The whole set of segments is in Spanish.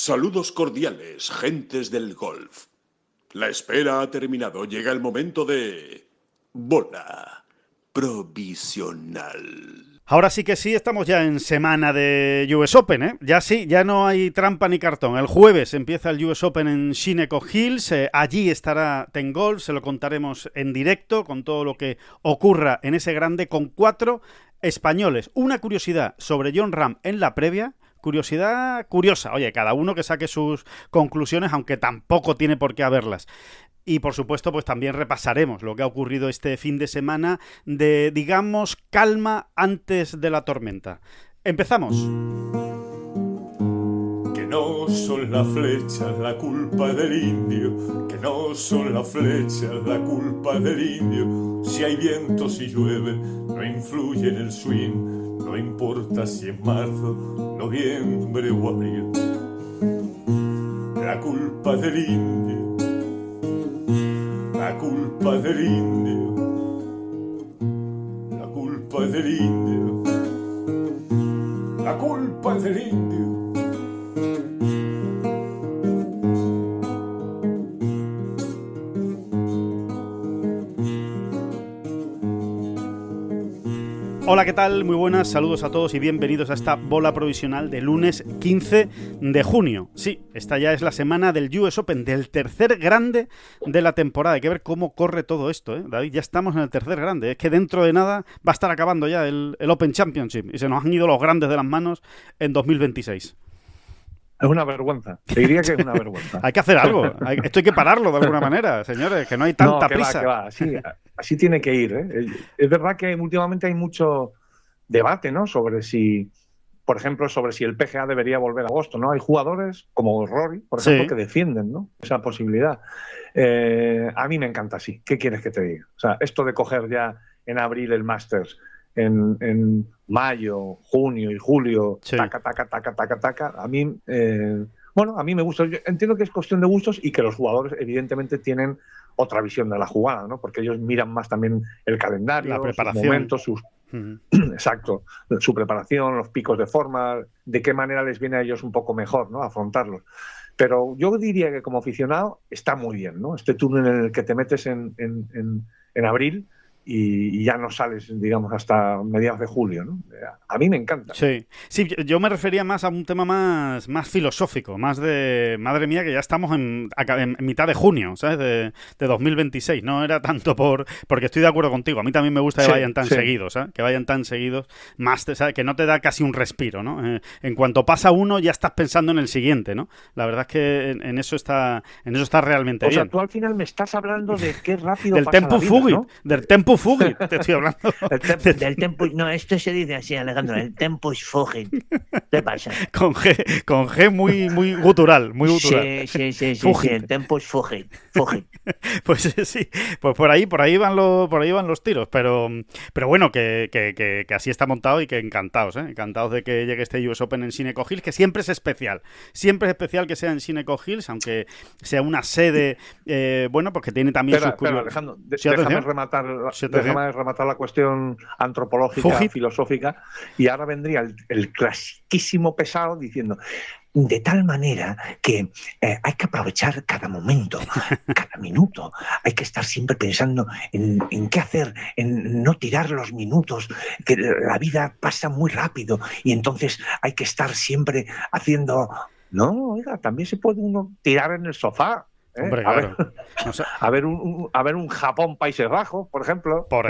Saludos cordiales, gentes del golf. La espera ha terminado. Llega el momento de... bola provisional. Ahora sí que sí, estamos ya en semana de US Open, ¿eh? Ya sí, ya no hay trampa ni cartón. El jueves empieza el US Open en Shinnecock Hills. Allí estará Ten Golf, se lo contaremos en directo con todo lo que ocurra en ese grande con 4 españoles. Una curiosidad sobre Jon Rahm en la previa. Curiosidad curiosa. Oye, cada uno que saque sus conclusiones, aunque tampoco tiene por qué haberlas. Y, por supuesto, pues también repasaremos lo que ha ocurrido este fin de semana de, digamos, calma antes de la tormenta. Empezamos. Que no son las flechas la culpa del indio, que no son las flechas la culpa del indio. Si hay viento, si llueve, no influye en el swing, no importa si es marzo, noviembre o abril. La culpa del indio, la culpa del indio, la culpa del indio, la culpa del indio. Hola, ¿qué tal? Muy buenas, saludos a todos y bienvenidos a esta bola provisional de lunes 15 de junio. Sí, esta ya es la semana del US Open, del tercer grande de la temporada. Hay que ver cómo corre todo esto, ¿eh? David, ya estamos en el tercer grande. Es que dentro de nada va a estar acabando ya el Open Championship y se nos han ido los grandes de las manos en 2026. Es una vergüenza, te diría que es una vergüenza. Hay que hacer algo, esto hay que pararlo de alguna manera, señores, que no hay tanta prisa. Va. Sí, así tiene que ir, ¿eh? Es verdad que últimamente hay mucho debate, ¿no? Sobre si, por ejemplo, sobre si el PGA debería volver a agosto, ¿no? Hay jugadores como Rory, por ejemplo, sí, que defienden, ¿no?, esa posibilidad. A mí me encanta así. ¿Qué quieres que te diga? O sea, esto de coger ya en abril el Masters, en mayo, junio y julio, sí, taca, a mí, a mí me gusta. Yo entiendo que es cuestión de gustos y que los jugadores evidentemente tienen otra visión de la jugada, ¿no? Porque ellos miran más también el calendario, la preparación, sus momentos, exacto, su preparación, los picos de forma, de qué manera les viene a ellos un poco mejor, ¿no?, afrontarlos. Pero yo diría que como aficionado está muy bien, ¿no? Este túnel en el que te metes en abril y ya no sales, digamos, hasta mediados de julio, ¿no? A mí me encanta. Sí, yo me refería más a un tema más filosófico, más de, madre mía, que ya estamos en mitad de junio, ¿sabes? De 2026, no era tanto porque estoy de acuerdo contigo, a mí también me gusta que vayan tan seguidos, ¿sabes? Que vayan tan seguidos, más, ¿sabes? Que no te da casi un respiro, ¿no? En cuanto pasa uno, ya estás pensando en el siguiente, ¿no? La verdad es que en eso está realmente bien. O sea, tú al final me estás hablando de qué rápido del pasa tempo la vida, fugit, ¿no? del tempo fugit, te estoy hablando. Del tempus, no, esto se dice así, Alejandro, el tempus fugit. ¿Qué pasa? Con G muy gutural, muy gutural. Sí, el tempus fugit. Pues sí, pues por ahí van los tiros, pero bueno, que así está montado y que encantados de que llegue este US Open en Shinnecock Hills, que siempre es especial que sea en Shinnecock Hills, aunque sea una sede, porque tiene también sus curiosidades. Alejandro, ¿Sí, déjame rematar la cuestión antropológica, filosófica, y ahora vendría el clasiquísimo pesado diciendo: de tal manera que hay que aprovechar cada momento, cada minuto. Hay que estar siempre pensando en qué hacer, en no tirar los minutos, que la vida pasa muy rápido y entonces hay que estar siempre haciendo... No, oiga, también se puede uno tirar en el sofá. Hombre, claro. A ver un Japón Países Bajos, por ejemplo. Por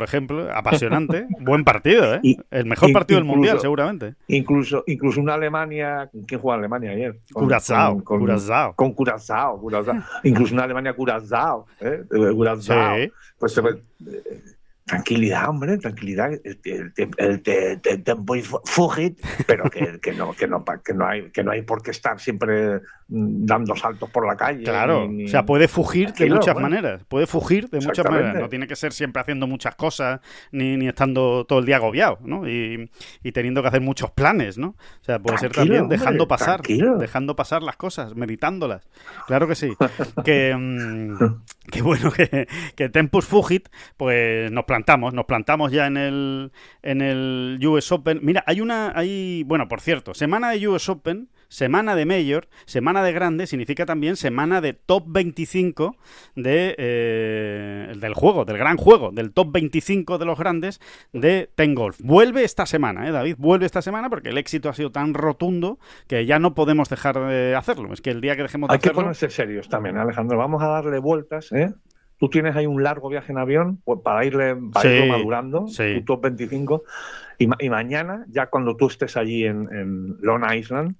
ejemplo, apasionante. Buen partido, ¿eh? El mejor partido del Mundial, seguramente. Incluso una Alemania... ¿Quién jugó en Alemania ayer? Curazao. Con Curazao. Incluso una Alemania Curazao. Curazao. Sí. Pues... tranquilidad, hombre, tranquilidad, el tempo fugit, pero que no hay por qué estar siempre dando saltos por la calle. Claro, o sea, puede fugir de muchas maneras, no tiene que ser siempre haciendo muchas cosas, ni estando todo el día agobiado, ¿no? Y teniendo que hacer muchos planes, ¿no? O sea, puede ser también dejando pasar las cosas, meditándolas. Claro que sí. Que bueno, que tempus fugit, pues nos plantamos ya en el US Open. Mira, bueno, por cierto, semana de US Open, semana de Major, semana de grande, significa también semana de top 25 del juego, del gran juego, del top 25 de los grandes de Ten Golf. Vuelve esta semana, David, vuelve esta semana porque el éxito ha sido tan rotundo que ya no podemos dejar de hacerlo. Es que el día que dejemos de hacerlo... Hay que ponerse serios también, Alejandro. Vamos a darle vueltas, ¿eh? Tú tienes ahí un largo viaje en avión pues, para irlo madurando, tu top 25, y mañana, ya cuando tú estés allí en Long Island,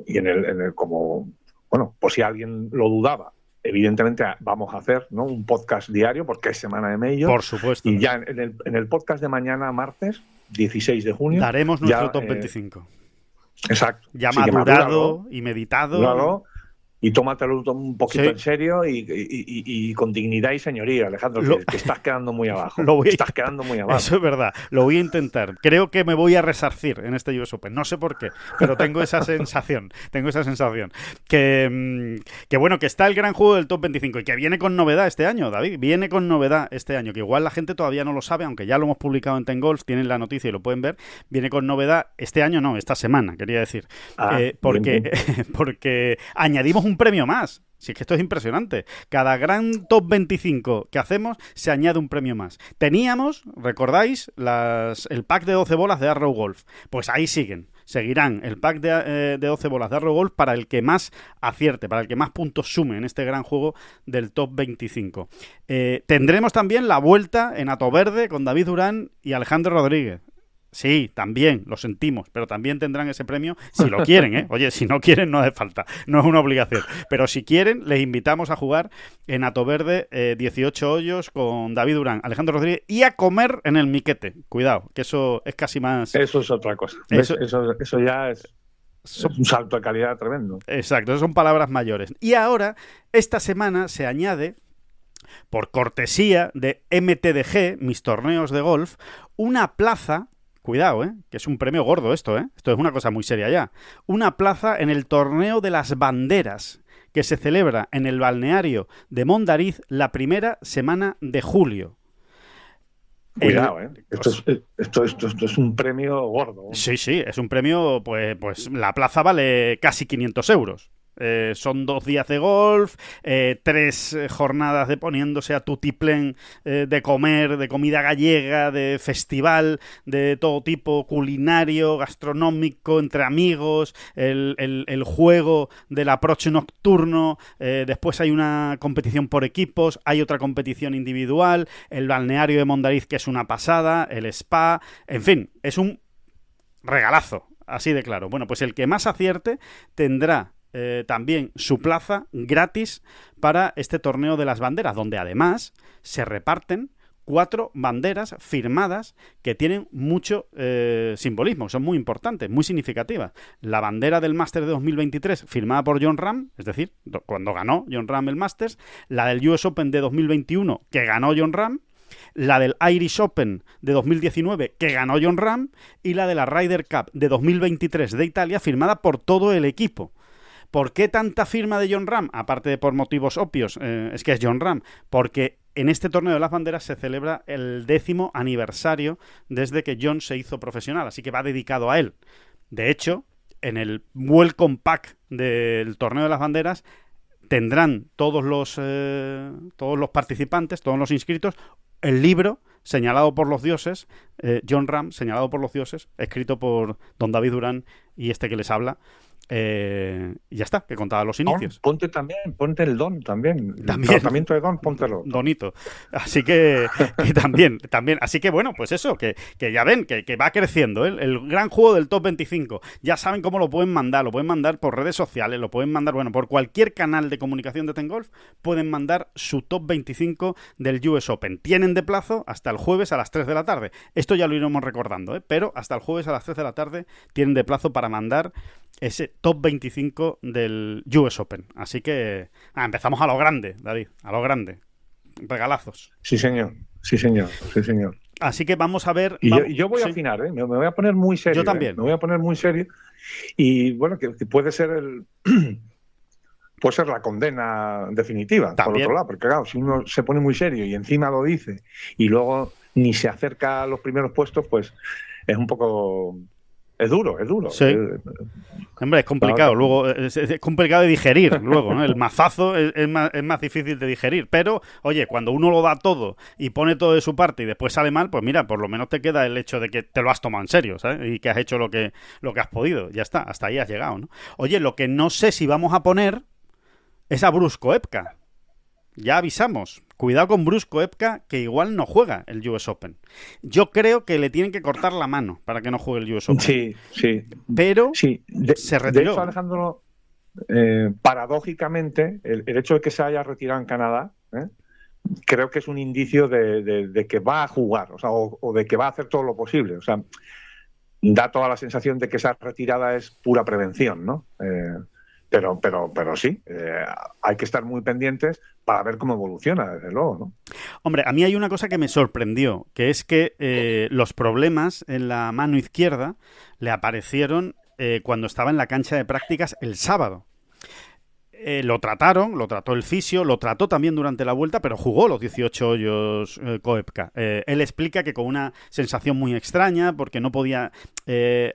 y en el como, bueno, por si alguien lo dudaba, evidentemente vamos a hacer, ¿no?, un podcast diario porque es semana de Major. Por supuesto. Y ya en el podcast de mañana, martes, 16 de junio... daremos nuestro top 25. Exacto. Ya madurado y meditado. Claro. Y tómatelo un poquito en serio y con dignidad y señoría, Alejandro, que estás quedando muy abajo. Estás quedando muy abajo. Eso es verdad, lo voy a intentar. Creo que me voy a resarcir en este US Open. No sé por qué, pero tengo esa sensación. Que bueno, que está el gran juego del top 25 y que viene con novedad este año, David. Viene con novedad este año, que igual la gente todavía no lo sabe, aunque ya lo hemos publicado en Ten Golf, tienen la noticia y lo pueden ver. Viene con novedad este año, no, esta semana, quería decir. Porque añadimos un premio más. Si es que esto es impresionante. Cada gran top 25 que hacemos se añade un premio más. Teníamos, ¿recordáis? El pack de 12 bolas de Arrow Golf. Pues ahí seguirán el pack de 12 bolas de Arrow Golf para el que más acierte, para el que más puntos sume en este gran juego del top 25. Tendremos también la vuelta en Hato Verde con David Durán y Alejandro Rodríguez. Sí, también, lo sentimos, pero también tendrán ese premio si lo quieren, ¿eh? Oye, si no quieren no hace falta, no es una obligación. Pero si quieren, les invitamos a jugar en Hato Verde 18 hoyos con David Durán, Alejandro Rodríguez y a comer en el Miquete. Cuidado, que eso es casi más... Eso es otra cosa. Eso ya es un salto de calidad tremendo. Exacto, esas son palabras mayores. Y ahora, esta semana se añade, por cortesía de MTDG, mis torneos de golf, una plaza... Cuidado, que es un premio gordo esto, Esto es una cosa muy seria ya. Una plaza en el Torneo de las Banderas, que se celebra en el balneario de Mondariz la primera semana de julio. Cuidado, Esto es un premio gordo. Sí, es un premio, pues la plaza vale casi 500 euros. Son 2 días de golf, 3 jornadas de poniéndose a tutiplén de comer, de comida gallega, de festival de todo tipo, culinario, gastronómico, entre amigos, el juego del approach nocturno, después hay una competición por equipos, hay otra competición individual, el balneario de Mondariz, que es una pasada, el spa, en fin, es un regalazo, así de claro. Bueno, pues el que más acierte tendrá también su plaza gratis para este torneo de las banderas, donde además se reparten 4 banderas firmadas que tienen mucho simbolismo, son muy importantes, muy significativas. La bandera del Masters de 2023 firmada por Jon Rahm, es decir, cuando ganó Jon Rahm el Masters, la del US Open de 2021 que ganó Jon Rahm, la del Irish Open de 2019 que ganó Jon Rahm y la de la Ryder Cup de 2023 de Italia firmada por todo el equipo. ¿Por qué tanta firma de Jon Rahm? Aparte de por motivos obvios, es que es Jon Rahm, porque en este torneo de las banderas se celebra el 10º aniversario desde que Jon se hizo profesional, así que va dedicado a él. De hecho, en el Welcome Pack del torneo de las banderas tendrán todos los participantes, todos los inscritos, el libro señalado por los dioses, Jon Rahm, señalado por los dioses, escrito por don David Durán y este que les habla. Y ya está, que contaba los inicios. Ponte el don también. El tratamiento de don, póntelo. Donito. Así que también. Así que bueno, pues eso, que ya ven, que va creciendo, el gran juego del top 25. Ya saben cómo lo pueden mandar por redes sociales, lo pueden mandar, por cualquier canal de comunicación de Ten Golf, pueden mandar su top 25 del US Open. Tienen de plazo hasta el jueves a las 3 de la tarde. Esto ya lo iremos recordando, pero hasta el jueves a las 3 de la tarde tienen de plazo para mandar ese top 25 del US Open. Así que empezamos a lo grande, David, a lo grande. Regalazos. Sí, señor. Así que vamos a ver... Yo voy a afinar, me voy a poner muy serio. Yo también. Me voy a poner muy serio. Y bueno, que puede ser puede ser la condena definitiva, también. Por otro lado, porque claro, si uno se pone muy serio y encima lo dice y luego ni se acerca a los primeros puestos, pues es un poco Es duro. Sí. Hombre, es complicado, luego es complicado de digerir, luego, ¿no? El mazazo es más difícil de digerir, pero, oye, cuando uno lo da todo y pone todo de su parte y después sale mal, pues mira, por lo menos te queda el hecho de que te lo has tomado en serio, ¿sabes? Y que has hecho lo que has podido, ya está, hasta ahí has llegado, ¿no? Oye, lo que no sé si vamos a poner es a Brus Koepka. Ya avisamos, cuidado con Brus Koepka, que igual no juega el US Open. Yo creo que le tienen que cortar la mano para que no juegue el US Open. Sí. Pero sí. se retiró. De hecho, Alejandro, paradójicamente, el hecho de que se haya retirado en Canadá, creo que es un indicio de que va a jugar, o de que va a hacer todo lo posible. O sea, da toda la sensación de que esa retirada es pura prevención, ¿no? Pero sí, hay que estar muy pendientes para ver cómo evoluciona, desde luego, ¿no? Hombre, a mí hay una cosa que me sorprendió, que es que los problemas en la mano izquierda le aparecieron cuando estaba en la cancha de prácticas el sábado. Lo trató el fisio, lo trató también durante la vuelta, pero jugó los 18 hoyos Koepka. Él explica que con una sensación muy extraña, porque no podía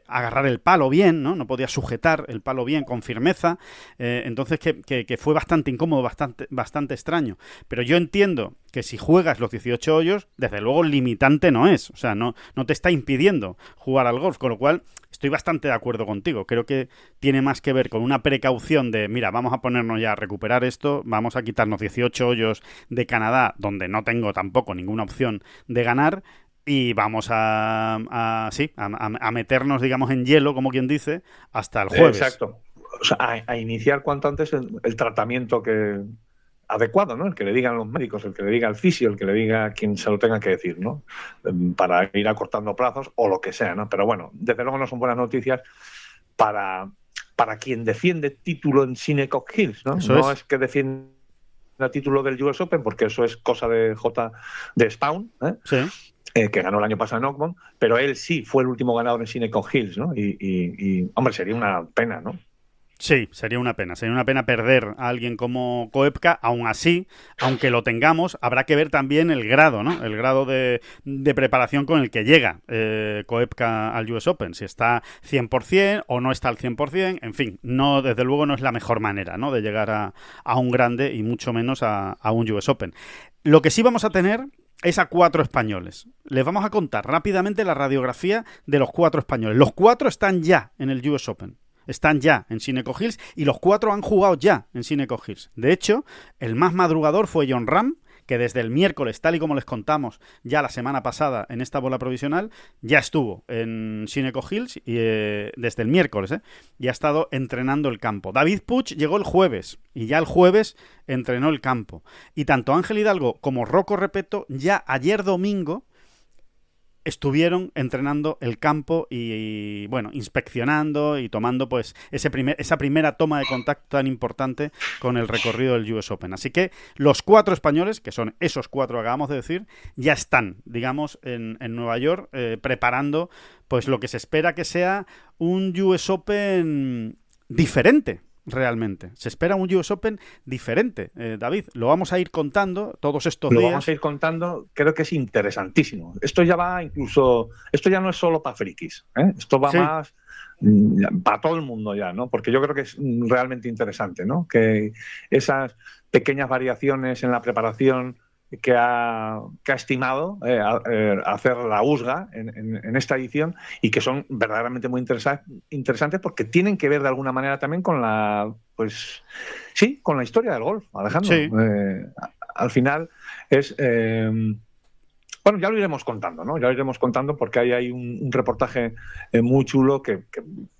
agarrar el palo bien, ¿no? No podía sujetar el palo bien, con firmeza, entonces que fue bastante incómodo, bastante extraño. Pero yo entiendo que si juegas los 18 hoyos, desde luego limitante no es, o sea, no te está impidiendo jugar al golf, con lo cual estoy bastante de acuerdo contigo. Creo que tiene más que ver con una precaución de, mira, vamos a ponernos ya a recuperar esto, vamos a quitarnos 18 hoyos de Canadá, donde no tengo tampoco ninguna opción de ganar, y vamos a meternos, digamos, en hielo, como quien dice, hasta el jueves. Exacto. O sea, a iniciar cuanto antes el tratamiento adecuado, ¿no? El que le digan los médicos, el que le diga el fisio, el que le diga quien se lo tenga que decir, ¿no? Para ir acortando plazos o lo que sea, ¿no? Pero bueno, desde luego no son buenas noticias para quien defiende título en Shinnecock Hills, ¿no? No es que defienda título del US Open, porque eso es cosa de Spaun, Sí. Que ganó el año pasado en Oakmont, pero él sí fue el último ganador en Shinnecock Hills, ¿no? Y hombre, sería una pena, ¿no? Sí, sería una pena perder a alguien como Koepka. Aún así, aunque lo tengamos, habrá que ver también el grado, ¿no? El grado de preparación con el que llega Koepka al US Open, si está 100% o no está al 100%, en fin, desde luego no es la mejor manera, ¿no?, de llegar a un grande y mucho menos a un US Open. Lo que sí vamos a tener es a 4 españoles. Les vamos a contar rápidamente la radiografía de los 4 españoles. Los 4 están ya en el US Open. Están ya en Shinnecock Hills y los 4 han jugado ya en Shinnecock Hills. De hecho, el más madrugador fue Jon Rahm, que desde el miércoles, tal y como les contamos ya la semana pasada en esta bola provisional, ya estuvo en Shinnecock Hills y, desde el miércoles, y ha estado entrenando el campo. David Puig llegó el jueves y ya el jueves entrenó el campo. Y tanto Ángel Hidalgo como Rocco Repetto ya ayer domingo estuvieron entrenando el campo y bueno, inspeccionando y tomando pues esa primera toma de contacto tan importante con el recorrido del US Open. Así que los 4 españoles, que son esos 4 que acabamos de decir, ya están, digamos, en Nueva York preparando pues lo que se espera que sea un US Open diferente. Realmente. Se espera un US Open diferente. David, lo vamos a ir contando todos estos días. Lo vamos a ir contando, creo que es interesantísimo. Esto ya va incluso... Esto ya no es solo para frikis, ¿eh? Esto va más para todo el mundo ya, ¿no? Porque yo creo que es realmente interesante, ¿no? Que esas pequeñas variaciones en la preparación que ha estimado hacer la USGA en esta edición y que son verdaderamente muy interesantes porque tienen que ver de alguna manera también con con la historia del golf, Alejandro. Sí. Al final es... bueno, ya lo iremos contando, ¿no? Ya lo iremos contando porque hay un reportaje muy chulo que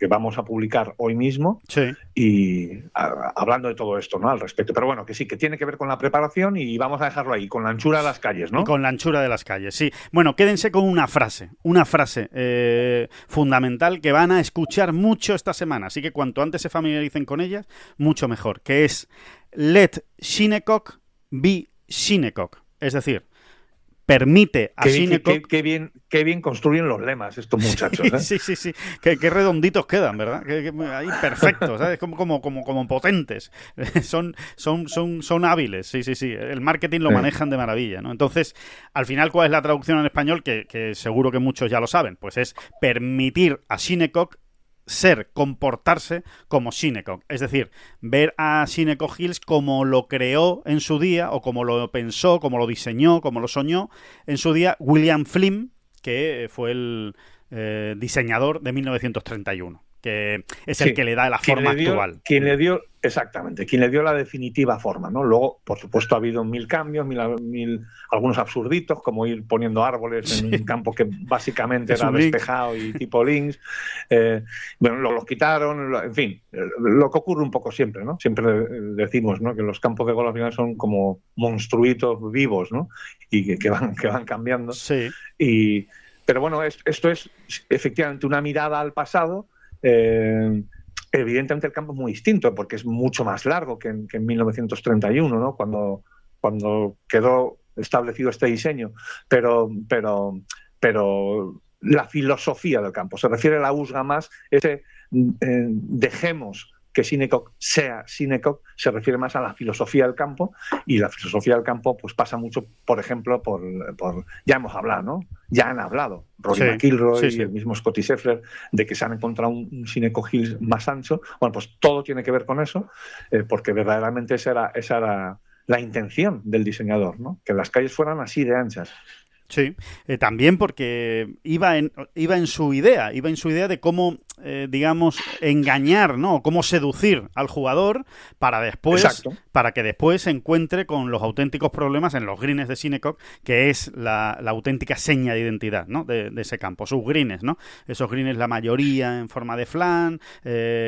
vamos a publicar hoy mismo. Sí. Y hablando de todo esto, ¿no? Al respecto. Pero bueno, que sí, que tiene que ver con la preparación y vamos a dejarlo ahí, con la anchura de las calles, ¿no? Y con la anchura de las calles, sí. Bueno, quédense con una frase fundamental que van a escuchar mucho esta semana. Así que cuanto antes se familiaricen con ella, mucho mejor. Que es Let Shinnecock be Shinnecock. Es decir, permite a Shinnecock... Qué bien construyen los lemas estos muchachos. Sí. Qué redonditos quedan, ¿verdad? Ahí perfectos, ¿sabes? Como potentes. Son hábiles, sí. El marketing lo manejan de maravilla, ¿no? Entonces, al final, ¿cuál es la traducción en español? Que seguro que muchos ya lo saben. Pues es permitir a Shinnecock comportarse como Shinnecock. Es decir, ver a Shinnecock Hills como lo creó en su día, o como lo pensó, como lo diseñó, como lo soñó en su día William Flynn, que fue el diseñador de 1931, que es el que le da la forma actual. Quien le dio la definitiva forma, ¿no? Luego, por supuesto, ha habido mil cambios, algunos absurditos, como ir poniendo árboles en un campo que básicamente era despejado y tipo links. Los quitaron, en fin, lo que ocurre un poco siempre, ¿no? Siempre decimos, ¿no?, que los campos de golf al final son como monstruitos vivos, ¿no? Y que van cambiando. Sí. Pero bueno, esto es efectivamente una mirada al pasado. Evidentemente el campo es muy distinto porque es mucho más largo que en 1931, ¿no? Cuando quedó establecido este diseño, pero la filosofía del campo se refiere a la USGA más, dejemos que Shinnecock sea Shinnecock, se refiere más a la filosofía del campo, y la filosofía del campo pues pasa mucho, por ejemplo, por ya hemos hablado, ¿no? Ya han hablado Rory McIlroy y el mismo Scottie Scheffler de que se han encontrado un Shinnecock Hills más ancho. Bueno, pues todo tiene que ver con eso, porque verdaderamente esa era la intención del diseñador, ¿no? Que las calles fueran así de anchas. Sí, también porque iba en su idea de cómo, digamos, engañar, ¿no? Cómo seducir al jugador para que después se encuentre con los auténticos problemas en los greens de Shinnecock, que es la auténtica seña de identidad, ¿no? de ese campo, sus greens, ¿no? Esos greens, la mayoría en forma de flan,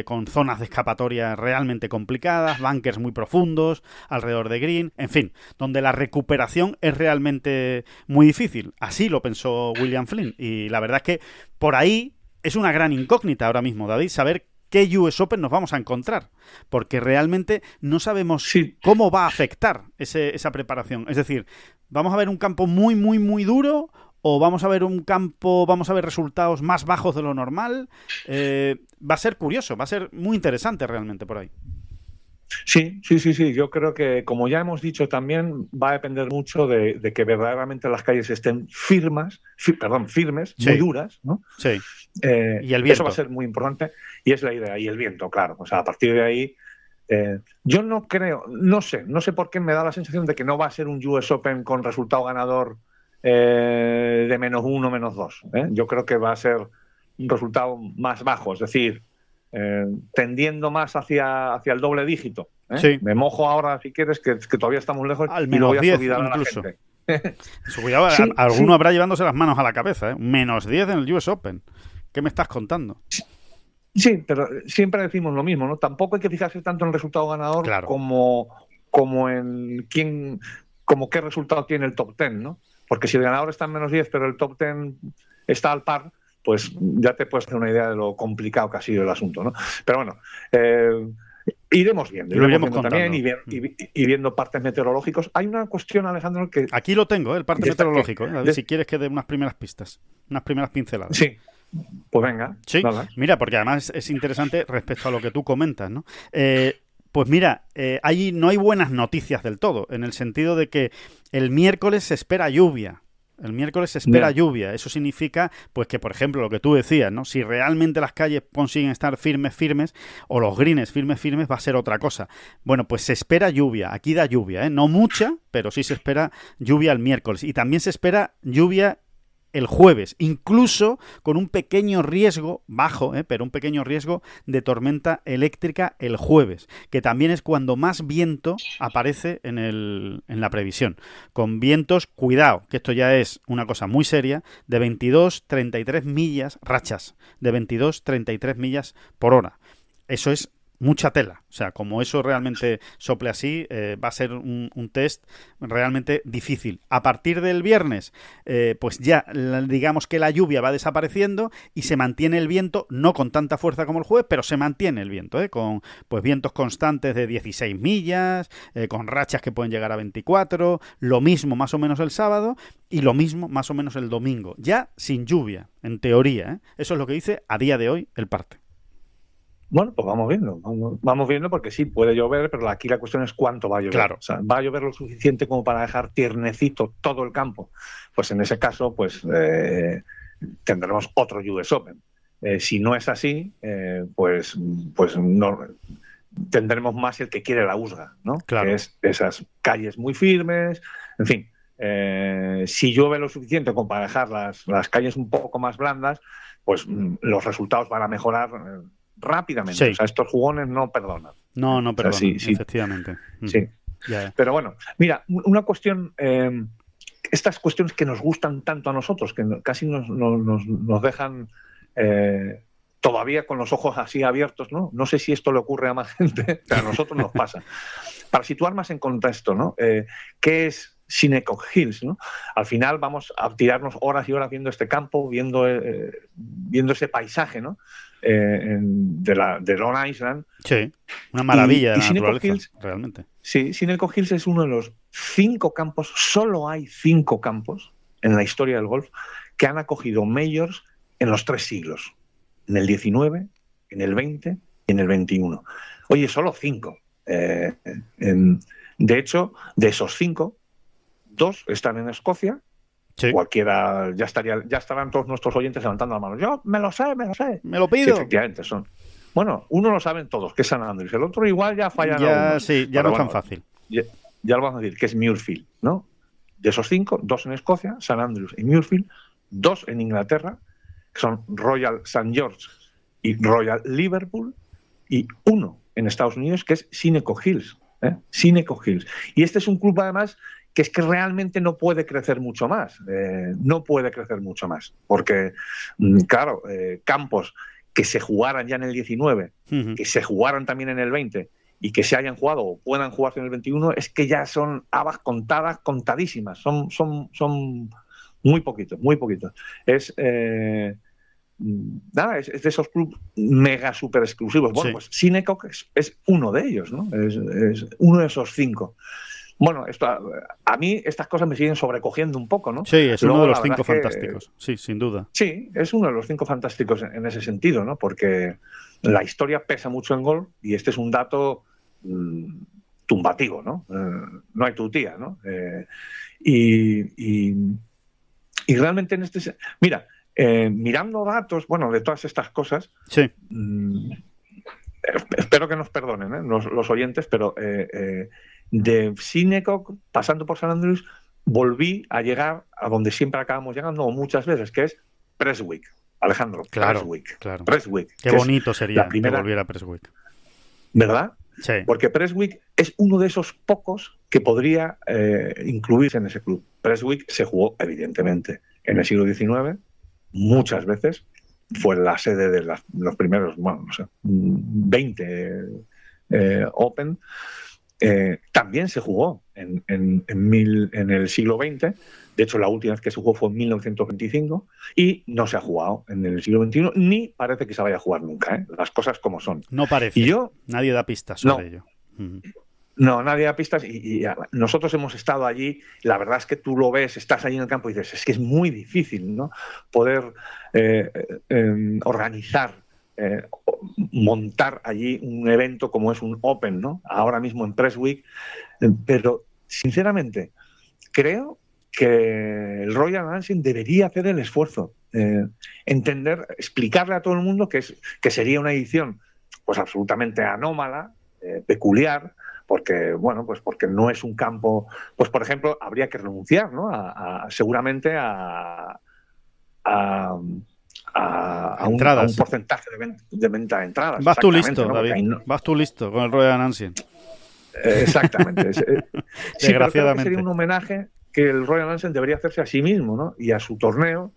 con zonas de escapatoria realmente complicadas, bunkers muy profundos alrededor de green, en fin, donde la recuperación es realmente muy difícil. Así lo pensó William Flynn, y la verdad es que por ahí es una gran incógnita ahora mismo, David, saber qué US Open nos vamos a encontrar, porque realmente no sabemos cómo va a afectar esa preparación. Es decir, ¿vamos a ver un campo muy, muy, muy duro, o vamos a ver resultados más bajos de lo normal? Va a ser curioso, va a ser muy interesante realmente por ahí. Sí. Yo creo que, como ya hemos dicho también, va a depender mucho de que verdaderamente las calles estén firmes, muy duras, ¿no? Sí. Y el viento. Eso va a ser muy importante, y es la idea. Y el viento, claro. O sea, a partir de ahí, yo no sé por qué me da la sensación de que no va a ser un US Open con resultado ganador de -1, -2. Yo creo que va a ser un resultado más bajo, es decir, tendiendo más hacia el doble dígito. Sí. Me mojo ahora, si quieres, que todavía estamos lejos, al y lo voy a -10 olvidar incluso. a la gente. Cuidado, alguno habrá llevándose las manos a la cabeza, -10 en el US Open. ¿Qué me estás contando? Sí, pero siempre decimos lo mismo, ¿no? Tampoco hay que fijarse tanto en el resultado ganador, claro, como en qué resultado tiene el top 10, ¿no? Porque si el ganador está en -10, pero el top 10 está al par, pues ya te puedes hacer una idea de lo complicado que ha sido el asunto, ¿no? Pero bueno, iremos viendo también, y viendo partes meteorológicos. Hay una cuestión, Alejandro, que... Aquí lo tengo, el parte meteorológico. A ver si quieres que dé unas primeras pistas, unas primeras pinceladas. Sí, pues venga. Sí, mira, porque además es interesante respecto a lo que tú comentas, ¿no? Pues mira, no hay buenas noticias del todo, en el sentido de que el miércoles se espera lluvia. Lluvia. Eso significa, pues, que, por ejemplo, lo que tú decías, ¿no? Si realmente las calles consiguen estar firmes, o los greens firmes, va a ser otra cosa. Bueno, pues se espera lluvia. Aquí da lluvia, no mucha, pero sí se espera lluvia el miércoles. Y también se espera lluvia el jueves, incluso con un pequeño riesgo, bajo, pero un pequeño riesgo de tormenta eléctrica el jueves, que también es cuando más viento aparece en la previsión. Con vientos, cuidado, que esto ya es una cosa muy seria, de 22-33 millas, rachas de 22-33 millas por hora. Eso es mucha tela. O sea, como eso realmente sople así, va a ser un test realmente difícil. A partir del viernes, pues ya digamos que la lluvia va desapareciendo y se mantiene el viento, no con tanta fuerza como el jueves, pero se mantiene el viento, con pues vientos constantes de 16 millas, con rachas que pueden llegar a 24, lo mismo más o menos el sábado y lo mismo más o menos el domingo. Ya sin lluvia, en teoría. Eso es lo que dice a día de hoy el parte. Bueno, pues vamos viendo porque sí, puede llover, pero aquí la cuestión es cuánto va a llover. Claro. O sea, ¿va a llover lo suficiente como para dejar tiernecito todo el campo? Pues en ese caso, pues tendremos otro US Open. Si no es así, pues no tendremos más el que quiere la USGA, ¿no? Claro. Que es esas calles muy firmes, en fin. Si llueve lo suficiente como para dejar las calles un poco más blandas, pues los resultados van a mejorar rápidamente. Sí. O sea, estos jugones no perdonan. No perdonan, o sea, sí, efectivamente. Sí. Ya. Pero bueno, mira, una cuestión, estas cuestiones que nos gustan tanto a nosotros, que casi nos dejan todavía con los ojos así abiertos, ¿no? No sé si esto le ocurre a más gente, pero a nosotros nos pasa. Para situar más en contexto, ¿no? ¿Qué es Shinnecock Hills, ¿no? Al final vamos a tirarnos horas y horas viendo este campo, viendo ese paisaje, ¿no? De Long Island. Sí, una maravilla de y la naturaleza, Hills, realmente. Sí, Shinnecock Hills es uno de los 5 campos, solo hay 5 campos en la historia del golf que han acogido majors en los 3 siglos, en el 19, en el 20 y en el 21. Oye, solo 5. De hecho, de esos 5, 2 están en Escocia. Sí. Cualquiera, ya estarán todos nuestros oyentes levantando la mano. Yo me lo sé. Me lo pido. Sí, efectivamente, son. Bueno, uno lo saben todos, que es St Andrews. El otro igual ya fallan algunos. Sí, ya no es tan fácil. Ya lo vamos a decir, que es Muirfield, ¿no? De esos 5, 2 en Escocia, St Andrews y Muirfield, 2 en Inglaterra, que son Royal St George y Royal Liverpool, y 1 en Estados Unidos, que es Shinnecock Hills. Shinnecock Hills. Y este es un club, además, que es que realmente no puede crecer mucho más. No puede crecer mucho más. Porque, claro, campos que se jugaran ya en el 19, que se jugaran también en el 20 y que se hayan jugado o puedan jugarse en el 21, es que ya son habas contadas, contadísimas. Son muy poquitos, muy poquitos. Es de esos clubes mega super exclusivos. Bueno, pues Shinnecock es uno de ellos, ¿no? Es uno de esos 5. Bueno, a mí estas cosas me siguen sobrecogiendo un poco, ¿no? Sí, es uno de los 5 fantásticos. Sí, sin duda. Sí, es uno de los 5 fantásticos en ese sentido, ¿no? Porque la historia pesa mucho en golf y este es un dato tumbativo, ¿no? No hay tutía, ¿no? Y realmente en este... Mira, mirando datos, bueno, de todas estas cosas... Sí. Espero que nos perdonen los oyentes, pero... de Shinnecock, pasando por St Andrews, volví a llegar a donde siempre acabamos llegando muchas veces, que es Prestwick, Alejandro. Claro, Prestwick. Claro. Prestwick. Qué bonito sería que volviera a Prestwick. ¿Verdad? Sí. Porque Prestwick es uno de esos pocos que podría incluirse en ese club. Prestwick se jugó, evidentemente, en el siglo XIX, muchas veces. Fue la sede de los primeros, bueno, no sé, 20 Open. También se jugó en el siglo XX. De hecho, la última vez que se jugó fue en 1925 y no se ha jugado en el siglo XXI, ni parece que se vaya a jugar nunca, las cosas como son. No parece. Nadie da pistas sobre ello. No, nadie da pistas y nosotros hemos estado allí. La verdad es que tú lo ves, estás allí en el campo y dices, es que es muy difícil, ¿no? Poder organizar, montar allí un evento como es un Open, ¿no? Ahora mismo en Prestwick, pero sinceramente creo que el Royal Lancing debería hacer el esfuerzo, explicarle a todo el mundo que sería una edición pues absolutamente anómala, peculiar, porque porque no es un campo, pues por ejemplo habría que renunciar, ¿no? seguramente a un porcentaje de venta de entradas. Vas tú listo, ¿no? David. Vas tú listo con el Royal Lancing. Exactamente. Sí, desgraciadamente. Sería un homenaje que el Royal Lancing debería hacerse a sí mismo, ¿no? Y a su torneo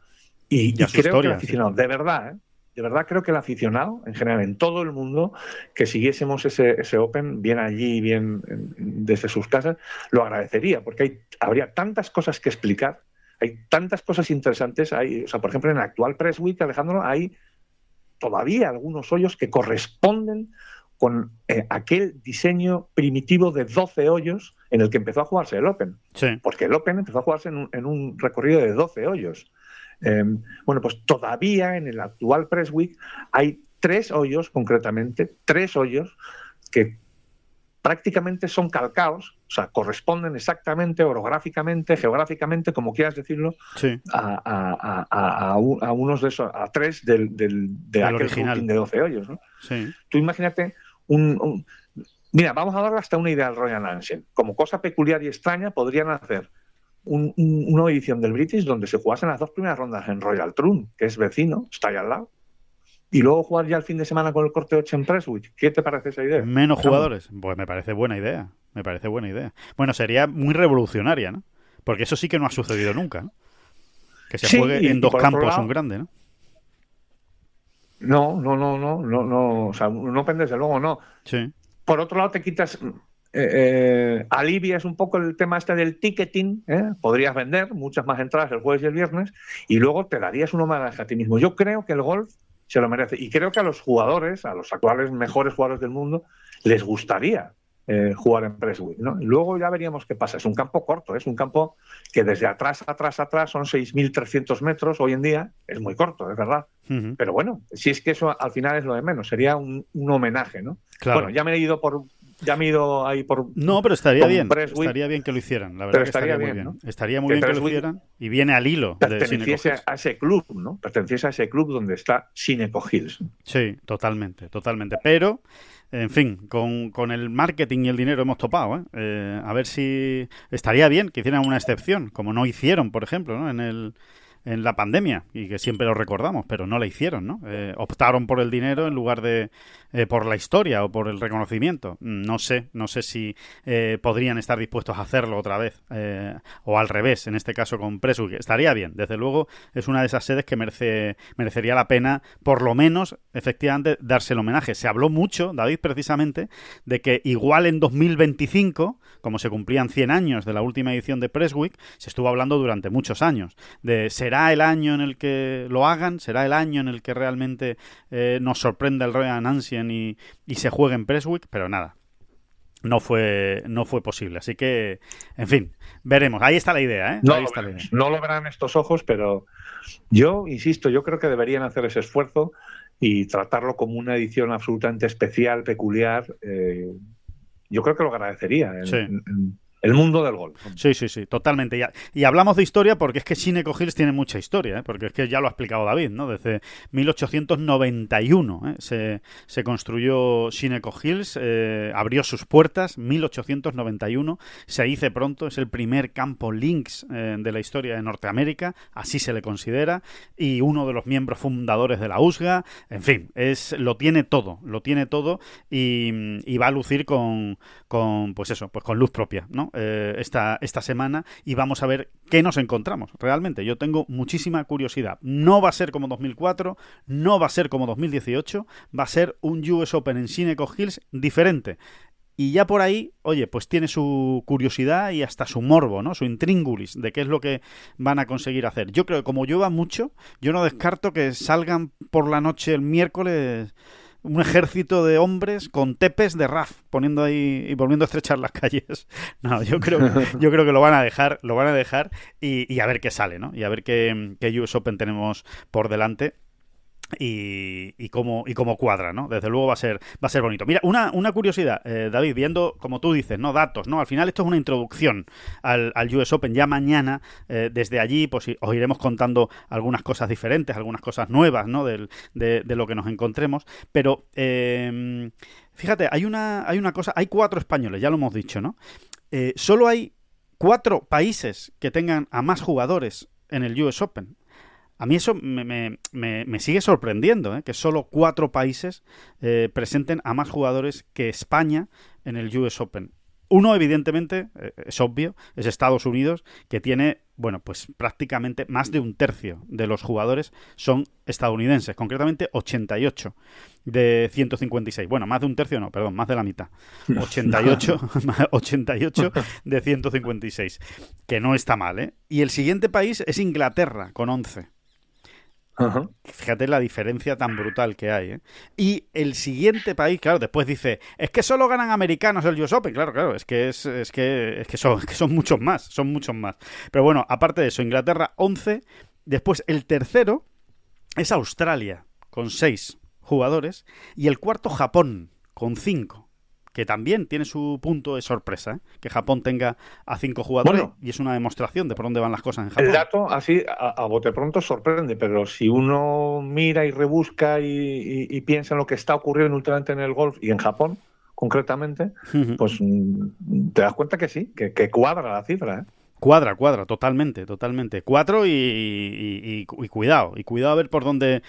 y a su creo historia, que el aficionado, de verdad, de verdad creo que el aficionado, en general, en todo el mundo, que siguiésemos ese Open, bien allí, bien desde sus casas, lo agradecería, porque habría tantas cosas que explicar, hay tantas cosas interesantes. O sea, por ejemplo, en el actual Press Week, Alejandro, hay todavía algunos hoyos que corresponden con aquel diseño primitivo de 12 hoyos en el que empezó a jugarse el Open. Sí. Porque el Open empezó a jugarse en un recorrido de 12 hoyos. Bueno, pues todavía en el actual Press Week hay 3 hoyos, concretamente, 3 hoyos que prácticamente son calcados, o sea, corresponden exactamente, orográficamente, geográficamente, como quieras decirlo, sí, a unos de esos, a 3 de aquel original routing de 12 hoyos, ¿no? Sí. Tú imagínate mira, vamos a darle hasta una idea al Royal Ancient. Como cosa peculiar y extraña, podrían hacer una edición del British donde se jugasen las 2 primeras rondas en Royal Troon, que es vecino, está ahí al lado, y luego jugar ya el fin de semana con el corte 8 en Prestwick. ¿Qué te parece esa idea? Menos jugadores. Pues me parece buena idea. Bueno, sería muy revolucionaria, ¿no? Porque eso sí que no ha sucedido nunca, ¿no? Que se juegue en 2 campos un grande, ¿no? No. O sea, un Open desde luego no. Sí. Por otro lado, te quitas... alivias un poco el tema este del ticketing, podrías vender muchas más entradas el jueves y el viernes y luego te darías un homenaje a ti mismo. Yo creo que el golf se lo merece y creo que a los jugadores, a los actuales mejores jugadores del mundo, les gustaría jugar en Prestwick, ¿no? Y luego ya veríamos qué pasa. Es un campo corto, es un campo que desde atrás son 6.300 metros hoy en día, es muy corto, es verdad. Uh-huh. Pero bueno, si es que eso al final es lo de menos, sería un homenaje, ¿no? Claro. Bueno, ya me he ido ahí por... No, pero estaría bien. Estaría bien que lo hicieran, la verdad. Pero que estaría muy bien. ¿no? Estaría muy bien que lo hicieran y viene al hilo. Perteneciese a ese club, ¿no? Perteneciese a ese club donde está Sineco Hills. Sí, totalmente. Pero, en fin, con el marketing y el dinero hemos topado, ¿eh? A ver si estaría bien que hicieran una excepción, como no hicieron, por ejemplo, ¿no? En la pandemia, y que siempre lo recordamos, pero no la hicieron, ¿no? Optaron por el dinero en lugar de por la historia o por el reconocimiento. No sé si podrían estar dispuestos a hacerlo otra vez, o al revés, en este caso con Prestwick. Estaría bien, desde luego es una de esas sedes que merecería la pena, por lo menos, efectivamente, darse el homenaje. Se habló mucho, David, precisamente, de que igual en 2025, como se cumplían 100 años de la última edición de Prestwick, se estuvo hablando durante muchos años de ¿será el año en el que lo hagan? ¿Será el año en el que realmente nos sorprenda el Royal Ancient y se juegue en Prestwick? Pero nada, no fue posible. Así que, en fin, veremos. Ahí está la idea, ¿eh? No lo verán estos ojos, pero yo insisto, yo creo que deberían hacer ese esfuerzo y tratarlo como una edición absolutamente especial, peculiar. Yo creo que lo agradecería el mundo del golf. Sí, totalmente. Y hablamos de historia porque es que Sineco Hills tiene mucha historia, ¿eh? Porque es que ya lo ha explicado David, ¿no? Desde 1891 se construyó Sineco Hills, abrió sus puertas, 1891, se dice pronto, es el primer campo links de la historia de Norteamérica, así se le considera, y uno de los miembros fundadores de la USGA, en fin, lo tiene todo y va a lucir con luz propia, ¿no? Esta semana, y vamos a ver qué nos encontramos realmente. Yo tengo muchísima curiosidad. No va a ser como 2004, no va a ser como 2018, va a ser un US Open en Sineco Hills diferente. Y ya por ahí, oye, pues tiene su curiosidad y hasta su morbo, ¿no? Su intríngulis de qué es lo que van a conseguir hacer. Yo creo que como llueva mucho, yo no descarto que salgan por la noche el miércoles un ejército de hombres con tepes de RAF poniendo ahí y volviendo a estrechar las calles. No, yo creo que lo van a dejar y a ver qué sale, ¿no? Y a ver qué US Open tenemos por delante. Y cómo cuadra, ¿no? Desde luego va a ser bonito. Mira, una curiosidad, David, viendo, como tú dices, ¿no? Datos, ¿no? Al final esto es una introducción al US Open. Ya mañana, desde allí, pues os iremos contando algunas cosas diferentes, algunas cosas nuevas, ¿no? De lo que nos encontremos. Pero, fíjate, hay una cosa, hay 4 españoles, ya lo hemos dicho, ¿no? Solo hay 4 países que tengan a más jugadores en el US Open. A mí eso me sigue sorprendiendo, que solo 4 países presenten a más jugadores que España en el US Open. Uno, evidentemente, es obvio, es Estados Unidos, que tiene Bueno, pues prácticamente más de un tercio de los jugadores son estadounidenses, concretamente 88 de 156. Bueno, más de un tercio no, perdón, más de la mitad. 88 de 156, que no está mal, ¿eh? Y el siguiente país es Inglaterra, con 11. Uh-huh. Fíjate la diferencia tan brutal que hay, ¿eh? Y el siguiente país, claro, después dice, es que solo ganan americanos el US Open. Claro, es que son muchos más, Pero bueno, aparte de eso, Inglaterra 11, después el tercero es Australia, con 6 jugadores, y el cuarto Japón, con 5. Que también tiene su punto de sorpresa, ¿eh? Que Japón tenga a 5 jugadores, y es una demostración de por dónde van las cosas en Japón. El dato, así, a bote pronto, sorprende, pero si uno mira y rebusca y piensa en lo que está ocurriendo últimamente en el golf y en Japón, concretamente, pues te das cuenta que sí, que cuadra la cifra, ¿eh? Cuadra, totalmente. 4 y cuidado. Y cuidado a ver por dónde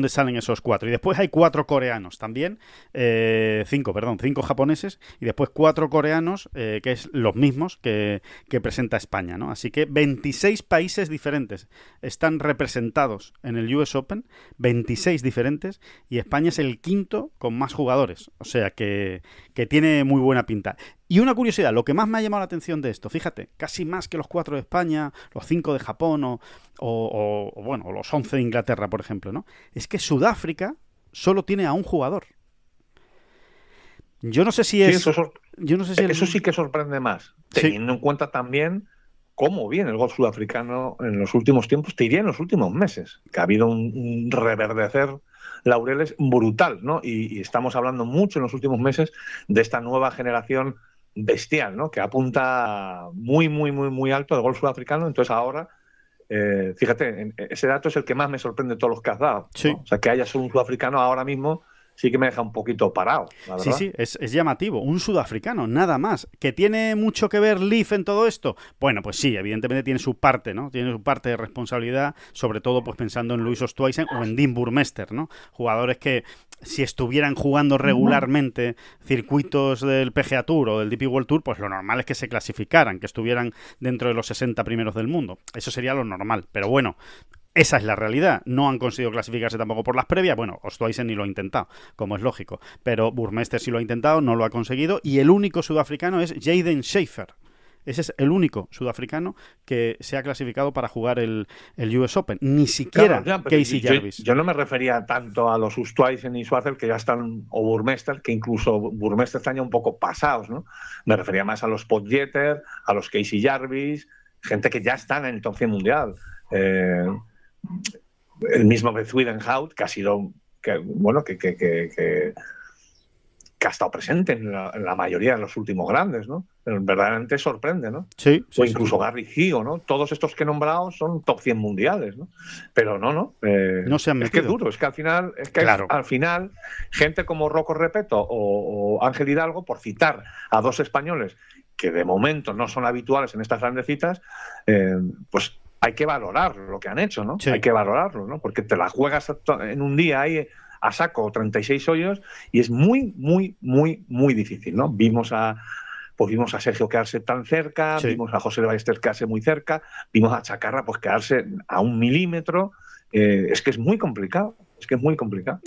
salen esos 4. Y después hay 4 coreanos también. 5 japoneses. Y después 4 coreanos, que es los mismos que presenta España, ¿no? Así que 26 países diferentes están representados en el US Open. 26 diferentes. Y España es el quinto con más jugadores. O sea que tiene muy buena pinta. Y una curiosidad, lo que más me ha llamado la atención de esto, fíjate, casi más que los 4 de España, los 5 de Japón o bueno, los 11 de Inglaterra, por ejemplo, ¿no? Es que Sudáfrica solo tiene a un jugador. Yo no sé si es... Sí, eso sí que sorprende más, teniendo en cuenta también cómo viene el golf sudafricano en los últimos tiempos, te diría en los últimos meses, que ha habido un reverdecer laureles brutal, ¿no? Y estamos hablando mucho en los últimos meses de esta nueva generación bestial, ¿no? Que apunta muy, muy, muy, muy alto el golf sudafricano. Entonces ahora, fíjate, ese dato es el que más me sorprende de todos los que has dado, sí. ¿no? O sea, que haya solo un sudafricano ahora mismo sí que me deja un poquito parado, la verdad. Sí, es llamativo. Un sudafricano, nada más. ¿Que tiene mucho que ver Leaf en todo esto? Bueno, pues sí, evidentemente tiene su parte, ¿no? Tiene su parte de responsabilidad, sobre todo pues pensando en Louis Oosthuizen o en Dean Burmester, ¿no? Jugadores que, si estuvieran jugando regularmente circuitos del PGA Tour o del DP World Tour, pues lo normal es que se clasificaran, que estuvieran dentro de los 60 primeros del mundo. Eso sería lo normal. Pero bueno, esa es la realidad. No han conseguido clasificarse tampoco por las previas. Bueno, Oosthuizen ni lo ha intentado, como es lógico. Pero Burmester sí lo ha intentado, no lo ha conseguido. Y el único sudafricano es Jaden Schaefer. Ese es el único sudafricano que se ha clasificado para jugar el US Open. Ni siquiera Casey Jarvis. Yo no me refería tanto a los Oosthuizen y Schwarzer, que ya están, o Burmester, que incluso Burmester están ya un poco pasados, ¿no? Me refería más a los Podjeter, a los Casey Jarvis, gente que ya están en el top 100 mundial. El mismo Widenhout, que ha sido que ha estado presente en la mayoría de los últimos grandes, ¿no? Pero verdaderamente sorprende, ¿no? Sí, o incluso Garry Gio, ¿no? Todos estos que he nombrado son top 100 mundiales, ¿no? Pero no se han metido. Es que es duro, es que al final gente como Rocco Repeto o Ángel Hidalgo, por citar a 2 españoles que de momento no son habituales en estas grandes citas, pues hay que valorar lo que han hecho, ¿no? Sí. Hay que valorarlo, ¿no? Porque te la juegas en un día ahí a saco 36 hoyos y es muy, muy, muy, muy difícil, ¿no? Vimos a Sergio quedarse tan cerca, sí. Vimos a José Ballester quedarse muy cerca, vimos a Chacarra pues quedarse a 1 milímetro. Es que es muy complicado.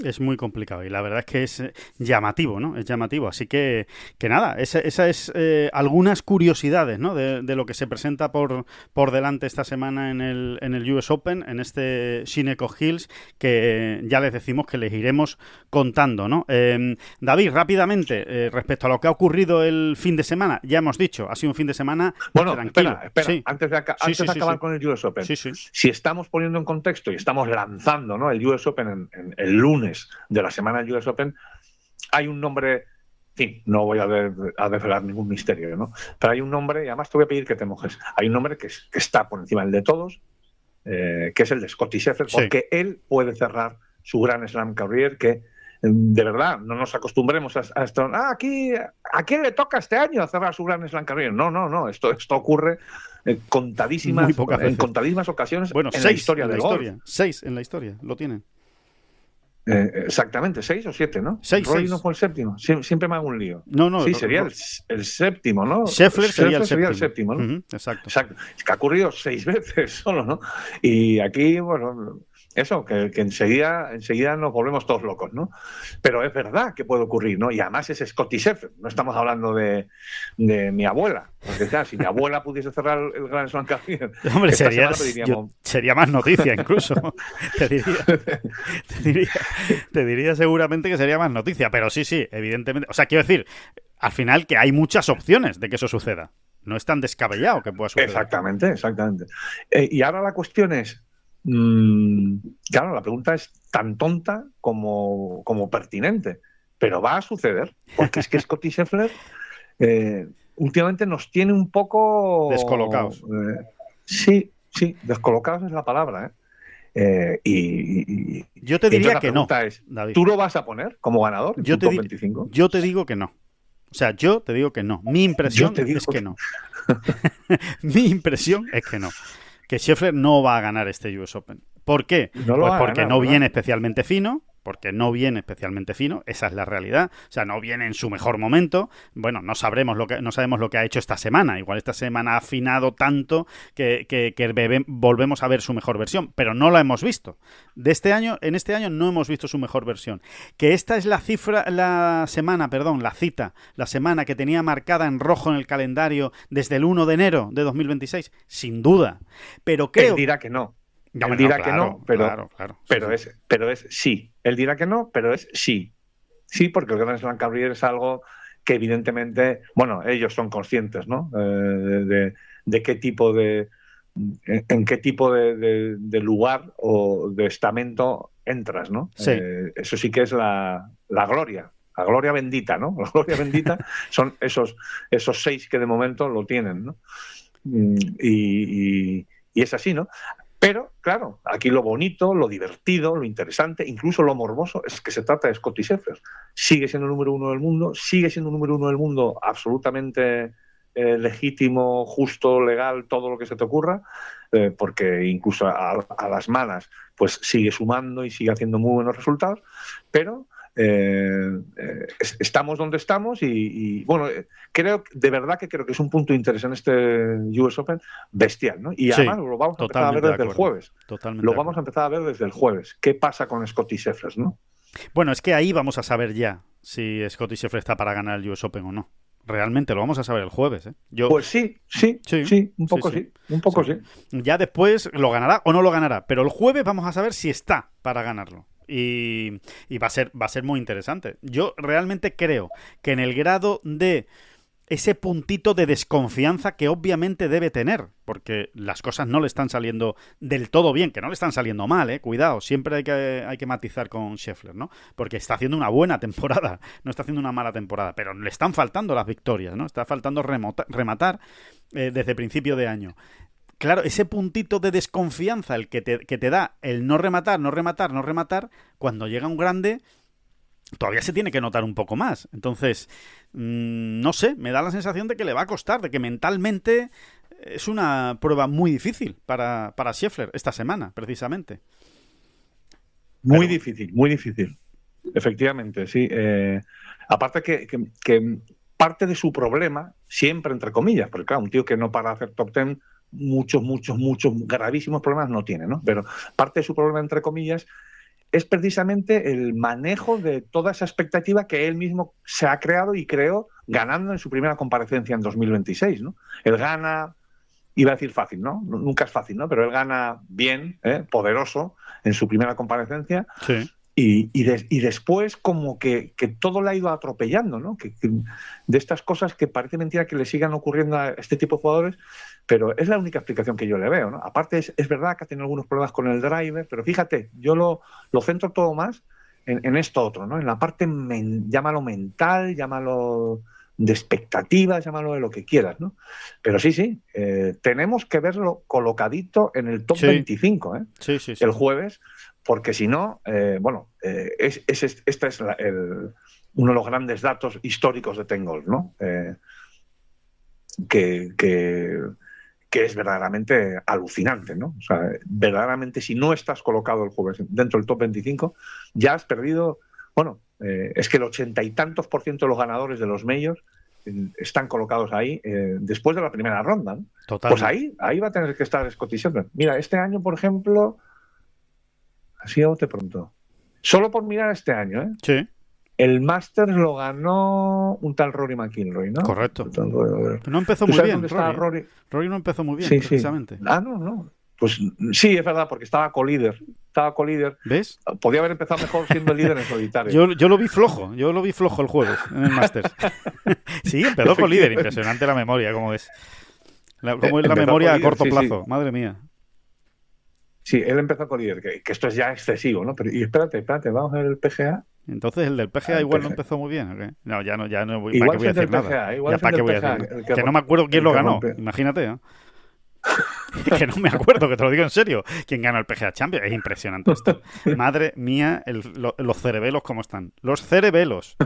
Es muy complicado y la verdad es que es llamativo, ¿no? Es llamativo. Así que nada, esa es algunas curiosidades, ¿no? De lo que se presenta por delante esta semana en el US Open, en este Shinnecock Hills, que ya les decimos que les iremos contando, ¿no? David, rápidamente, respecto a lo que ha ocurrido el fin de semana, ya hemos dicho, ha sido un fin de semana tranquilo. Espera, sí. Antes de acabar con el US Open, si estamos poniendo en contexto y estamos lanzando, ¿no? El US Open en el lunes de la semana del US Open, hay un nombre, en fin, no voy a desvelar ningún misterio, ¿no? Pero hay un nombre, y además te voy a pedir que te mojes, hay un nombre que está por encima del de todos, que es el de Scottie Scheffler, porque él puede cerrar su Grand Slam career, que de verdad no nos acostumbremos a esto. Aquí, ¿a quién le toca este año a cerrar su Grand Slam career? No, esto ocurre en contadísimas ocasiones, bueno, en la historia del golf. 6 en la historia, lo tienen. Exactamente, 6 o 7, ¿no? 6. Rory no fue el séptimo. Siempre me hago un lío. No. Sí, sería el séptimo, ¿no? Scheffler sería el séptimo, ¿no? Exacto. Es que ha ocurrido 6 veces solo, ¿no? Y aquí, bueno, eso, que enseguida nos volvemos todos locos, ¿no? Pero es verdad que puede ocurrir, ¿no? Y además es Scottie Scheffler. No estamos hablando de mi abuela. Porque, claro, si mi abuela pudiese cerrar el Grand Slam Cavalier, hombre, sería más noticia incluso. te diría seguramente que sería más noticia. Pero sí, evidentemente. O sea, quiero decir, al final que hay muchas opciones de que eso suceda. No es tan descabellado que pueda suceder. Exactamente. Y ahora la cuestión es, claro, la pregunta es tan tonta como pertinente, pero va a suceder, porque es que Scottie Scheffler últimamente nos tiene un poco descolocados. Sí, descolocados es la palabra, y yo te diría que no. La pregunta es, ¿tú lo vas a poner como ganador en top 25? Yo te digo que no. O sea, yo te digo que no. Mi impresión es que no. Mi impresión es que no. Que Scheffler no va a ganar este US Open. ¿Por qué? Pues porque no viene especialmente fino. Esa es la realidad. O sea, no viene en su mejor momento. Bueno, no sabemos lo que ha hecho esta semana. Igual esta semana ha afinado tanto que volvemos a ver su mejor versión, pero no la hemos visto. En este año no hemos visto su mejor versión. Que esta es la semana que tenía marcada en rojo en el calendario desde el 1 de enero de 2026, sin duda. Pero creo... Él dirá que no. Él dirá que no, pero claro. Es sí. Él dirá que no, pero es sí. Sí, porque el Grand Slam Cavalier es algo que evidentemente, bueno, ellos son conscientes, ¿no? De qué tipo en qué tipo de lugar o de estamento entras, ¿no? Sí. Eso sí que es la gloria. La gloria bendita, ¿no? La gloria bendita son esos 6 que de momento lo tienen, ¿no? Y es así, ¿no? Pero, claro, aquí lo bonito, lo divertido, lo interesante, incluso lo morboso, es que se trata de Scottie Scheffler. Sigue siendo el número 1 del mundo, absolutamente legítimo, justo, legal, todo lo que se te ocurra, porque incluso a las malas, pues sigue sumando y sigue haciendo muy buenos resultados, pero... estamos donde estamos y bueno, creo que es un punto de interés en este US Open bestial, ¿no? Y además lo vamos a empezar a ver desde el jueves. Vamos a empezar a ver desde el jueves. ¿Qué pasa con Scottie Scheffler, no? Bueno, es que ahí vamos a saber ya si Scottie Scheffler está para ganar el US Open o no. Realmente lo vamos a saber el jueves, ¿eh? Pues sí, un poco sí. Ya después lo ganará o no lo ganará, pero el jueves vamos a saber si está para ganarlo. Y va a ser muy interesante. Yo realmente creo que en el grado de ese puntito de desconfianza que obviamente debe tener, porque las cosas no le están saliendo del todo bien, que no le están saliendo mal, cuidado, siempre hay que matizar con Scheffler, ¿no? Porque está haciendo una buena temporada, no está haciendo una mala temporada, pero le están faltando las victorias, ¿no? Está faltando rematar desde principio de año. Claro, ese puntito de desconfianza, el que te da el no rematar, cuando llega un grande, todavía se tiene que notar un poco más. Entonces, no sé, me da la sensación de que le va a costar, de que mentalmente es una prueba muy difícil para Scheffler esta semana, precisamente. Muy difícil. Efectivamente, sí. Aparte que parte de su problema, siempre entre comillas, porque claro, un tío que no para hacer top 10... muchos gravísimos problemas no tiene, ¿no? Pero parte de su problema, entre comillas, es precisamente el manejo de toda esa expectativa que él mismo se ha creado y creó ganando en su primera comparecencia en 2026, ¿no? Él gana, iba a decir fácil, ¿no? Nunca es fácil, ¿no? Pero él gana bien, poderoso, en su primera comparecencia. Sí. Y después como que todo le ha ido atropellando, ¿no? Que de estas cosas que parece mentira que le sigan ocurriendo a este tipo de jugadores, pero es la única explicación que yo le veo, ¿no? Aparte es verdad que ha tenido algunos problemas con el driver, pero fíjate, yo lo centro todo más en esto otro, ¿no? En la parte, llámalo mental, llámalo de expectativas, llámalo de lo que quieras, ¿no? Pero sí, tenemos que verlo colocadito en el top 25, Sí. El jueves, porque si no, esta es uno de los grandes datos históricos de Ten Golf, ¿no? Que que es verdaderamente alucinante, ¿no? O sea, verdaderamente, si no estás colocado el jueves dentro del top 25, ya has perdido. Bueno, es que el 80 y tantos % de los ganadores de los majors están colocados ahí después de la primera ronda, ¿no? Totalmente. Pues ahí va a tener que estar Scottie Scheffler. Mira, este año, por ejemplo, así a bote pronto, solo por mirar este año, Sí. El Masters lo ganó un tal Rory McIlroy, ¿no? Correcto. Rory. No empezó ¿Tú muy sabes bien, dónde está Rory. Rory? Rory no empezó muy bien, Sí, precisamente. sí. No. Pues sí, es verdad, porque estaba co-líder. ¿Ves? Podía haber empezado mejor siendo el líder en solitario. Yo lo vi flojo el jueves en el Masters. Sí, empezó con líder, impresionante la memoria, cómo es. Cómo es la memoria a corto plazo, sí. Madre mía. Sí, él empezó con líder, que esto es ya excesivo, ¿no? Pero, y espérate, vamos a ver el PGA. Entonces el del PGA igual no empezó muy bien, ¿o qué? No, ya no voy, igual ¿para qué voy a decir nada? PGA, Ya para qué voy a decir. Que no me acuerdo quién lo ganó, imagínate, ¿eh? Que no me acuerdo, que te lo digo en serio. ¿Quién ganó el PGA Champions? Es impresionante esto. Madre mía, los cerebelos cómo están. Los cerebelos.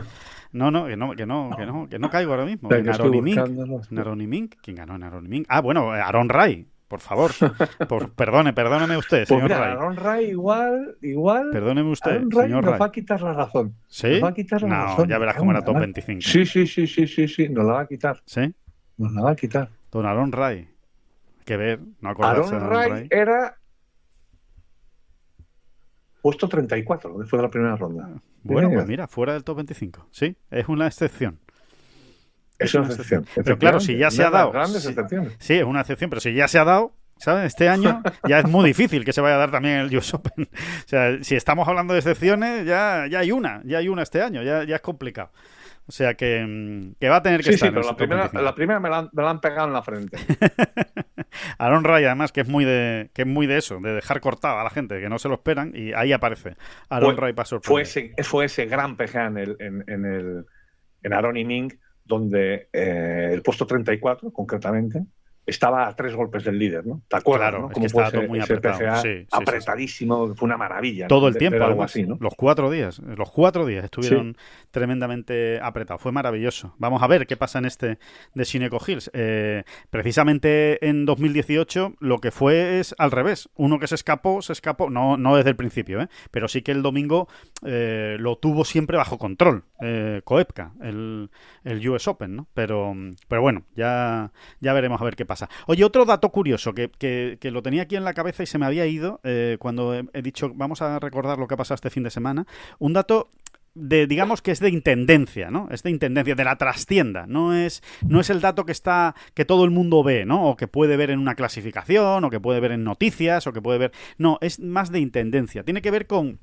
No, que no caigo ahora mismo. En Aronimink. ¿Quién ganó en Aronimink? Ah, bueno, Aaron Rai. Por favor, perdóneme usted, señor pues mira, Rai. Aaron Rai igual. Perdóneme usted, Aaron Rai señor nos Rai. va a quitar la razón. ¿Sí? Nos va a quitar la razón. Ya verás cómo era top 25. Sí, nos la va a quitar. ¿Sí? Nos la va a quitar. Don Aaron Rai. Hay que ver, no acordarse Aaron de Aaron Rai era puesto 34 después de la primera ronda. Bueno, pues mira, fuera del top 25. Sí, es una excepción. Es una excepción. Pero claro, si ya se ha dado. Grandes excepciones. Sí, es una excepción, pero si ya se ha dado, ¿sabes? Este año ya es muy difícil que se vaya a dar también el US Open. O sea, si estamos hablando de excepciones, ya hay una este año, ya es complicado. O sea que va a tener que estar. Sí, pero la primera me la han pegado en la frente. Aaron Rai, además, que es muy de eso, de dejar cortado a la gente, que no se lo esperan, y ahí aparece Aaron Rai para sorprender. Fue ese gran PGA en Aronimink, donde el puesto 34, concretamente, estaba a 3 golpes del líder, ¿no? ¿Te acuerdas? Claro, ¿no? es que estaba todo muy apretado. PGA sí, apretadísimo, sí. Fue una maravilla. Todo ¿no? el tiempo, algo además, así, ¿no? los 4 días estuvieron tremendamente apretados. Fue maravilloso. Vamos a ver qué pasa en este de Shinnecock Hills. Precisamente en 2018 lo que fue es al revés. Uno que se escapó, no desde el principio, pero sí que el domingo lo tuvo siempre bajo control. Koepka, el US Open, ¿no? Pero bueno, ya veremos a ver qué pasa. Oye, otro dato curioso que lo tenía aquí en la cabeza y se me había ido cuando he dicho vamos a recordar lo que ha pasado este fin de semana. Un dato digamos que es de intendencia, ¿no? Es de intendencia, de la trastienda. No es el dato que todo el mundo ve, ¿no? O que puede ver en una clasificación, o que puede ver en noticias, o que puede ver. No, es más de intendencia. Tiene que ver con.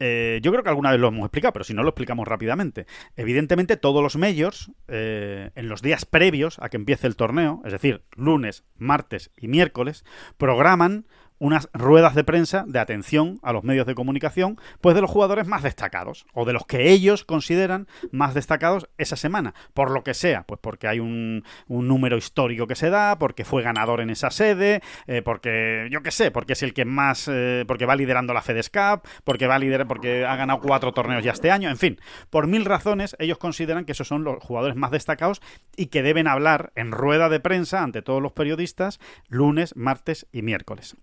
Yo creo que alguna vez lo hemos explicado, pero si no lo explicamos rápidamente. Evidentemente todos los majors, en los días previos a que empiece el torneo, es decir, lunes, martes y miércoles, programan unas ruedas de prensa de atención a los medios de comunicación, pues de los jugadores más destacados, o de los que ellos consideran más destacados esa semana, por lo que sea, pues porque hay un número histórico que se da, porque fue ganador en esa sede, porque, yo qué sé, porque es el que más, porque va liderando la FedEx Cup, porque ha ganado 4 torneos ya este año, en fin, por 1000 razones, ellos consideran que esos son los jugadores más destacados y que deben hablar en rueda de prensa ante todos los periodistas lunes, martes y miércoles.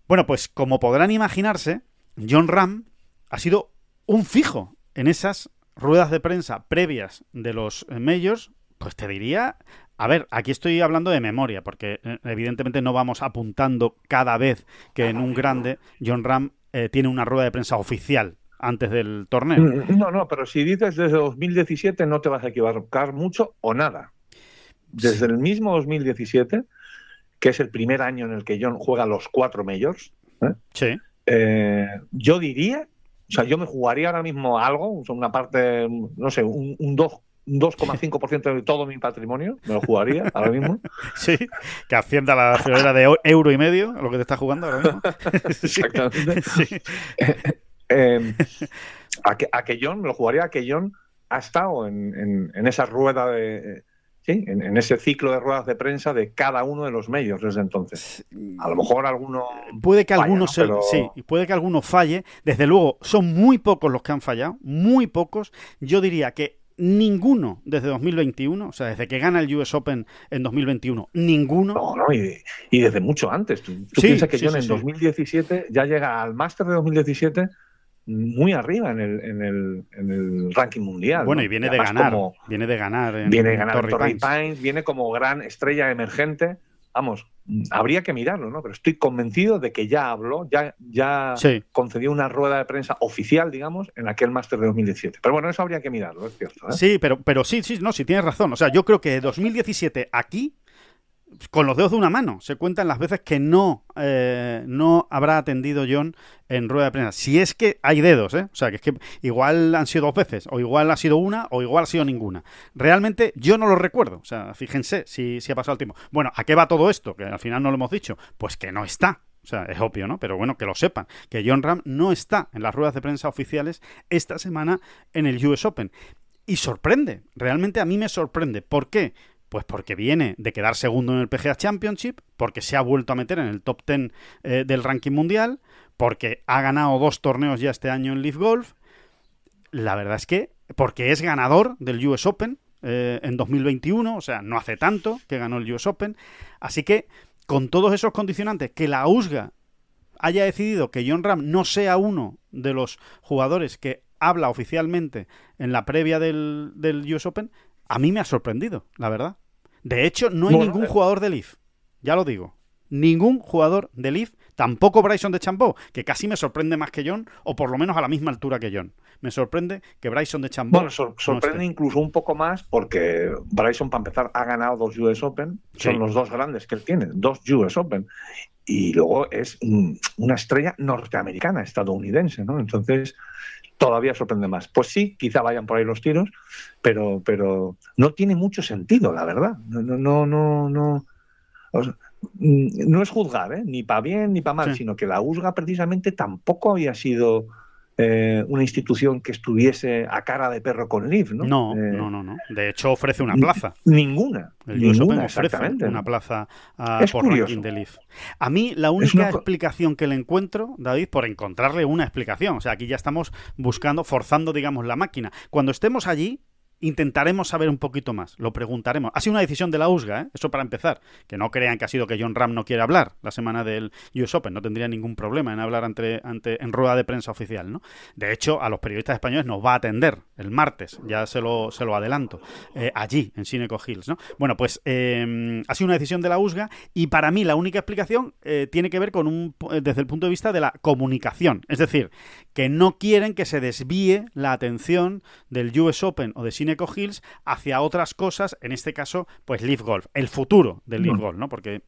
Bueno, pues como podrán imaginarse, Jon Rahm ha sido un fijo en esas ruedas de prensa previas de los majors, pues te diría, a ver, aquí estoy hablando de memoria, porque evidentemente no vamos apuntando cada vez que en un grande Jon Rahm tiene una rueda de prensa oficial antes del torneo. No, pero si dices desde 2017 no te vas a equivocar mucho o nada. Desde el mismo 2017... que es el primer año en el que Jon juega los 4 majors. Sí. Yo diría, o sea, yo me jugaría ahora mismo algo, una parte, no sé, un 2,5% de todo mi patrimonio, me lo jugaría ahora mismo. Sí, que ascienda la friolera de €1,50, lo que te estás jugando ahora mismo. Exactamente. Sí. A que Jon, me lo jugaría a que Jon ha estado en esa rueda de... Sí, en ese ciclo de ruedas de prensa de cada uno de los medios desde entonces. A lo mejor alguno puede que falla, alguno ¿no? Sí, puede que alguno falle. Desde luego, son muy pocos los que han fallado, muy pocos. Yo diría que ninguno desde 2021, o sea, desde que gana el US Open en 2021, ninguno. No, y desde mucho antes. Tú Sí, piensas que sí, John sí, en sí. 2017 ya llega al Máster de 2017 muy arriba en el ranking mundial. Bueno, ¿no? y viene Y de además ganar. como Viene de ganar en viene a ganar en Torrey Torrey Pines. Pines, viene como gran estrella emergente. Vamos, habría que mirarlo, ¿no? Pero estoy convencido de que ya habló, ya Sí. concedió una rueda de prensa oficial, digamos, en aquel Máster de 2017. Pero bueno, eso habría que mirarlo, es cierto, ¿eh? Sí, pero sí, sí tienes razón. O sea, yo creo que 2017 aquí, con los dedos de una mano, se cuentan las veces que no habrá atendido John en rueda de prensa. Si es que hay dedos, ¿eh? O sea, que es que igual han sido 2 veces, o igual ha sido una, o igual ha sido ninguna. Realmente yo no lo recuerdo. O sea, fíjense si ha pasado el tiempo. Bueno, ¿a qué va todo esto? Que al final no lo hemos dicho. Pues que no está. O sea, es obvio, ¿no? Pero bueno, que lo sepan. Que Jon Rahm no está en las ruedas de prensa oficiales esta semana en el US Open. Y sorprende. Realmente a mí me sorprende. ¿Por qué? Pues porque viene de quedar segundo en el PGA Championship, porque se ha vuelto a meter en el top 10 del ranking mundial, porque ha ganado 2 torneos ya este año en Leaf Golf. La verdad es que porque es ganador del US Open en 2021, o sea, no hace tanto que ganó el US Open. Así que, con todos esos condicionantes, que la USGA haya decidido que Jon Rahm no sea uno de los jugadores que habla oficialmente en la previa del US Open, a mí me ha sorprendido, la verdad. De hecho, no hay ningún jugador de Leaf, ya lo digo. Ningún jugador de Leaf, tampoco Bryson DeChambeau, que casi me sorprende más que John, o por lo menos a la misma altura que John. Me sorprende que Bryson DeChambeau... Bueno, sorprende incluso un poco más porque Bryson, para empezar, ha ganado 2 US Open. Son los 2 grandes que él tiene, 2 US Open. Y luego es una estrella norteamericana, estadounidense, ¿no? Entonces, todavía sorprende más. Pues sí, quizá vayan por ahí los tiros, pero no tiene mucho sentido, la verdad. No. O sea, no es juzgar, ni para bien ni para mal, sino que la USGA precisamente tampoco había sido una institución que estuviese a cara de perro con Leaf, ¿no? No. De hecho, ofrece una plaza. Ninguna. El US Open ofrece una plaza por ranking de Leaf. A mí, la única explicación que le encuentro, David, por encontrarle una explicación, o sea, aquí ya estamos buscando, forzando, digamos, la máquina. Cuando estemos allí, intentaremos saber un poquito más, lo preguntaremos. Ha sido una decisión de la USGA, eso para empezar. Que no crean que ha sido que Jon Rahm no quiere hablar la semana del US Open, no tendría ningún problema en hablar en rueda de prensa oficial, ¿no? De hecho, a los periodistas españoles nos va a atender el martes, ya se lo adelanto, allí, en Sineco Hills, ¿no? Bueno, pues ha sido una decisión de la USGA y para mí la única explicación tiene que ver con desde el punto de vista de la comunicación. Es decir, que no quieren que se desvíe la atención del US Open o de Sineco Hills hacia otras cosas, en este caso, pues Leaf Golf, el futuro del Leaf Golf, ¿no? Porque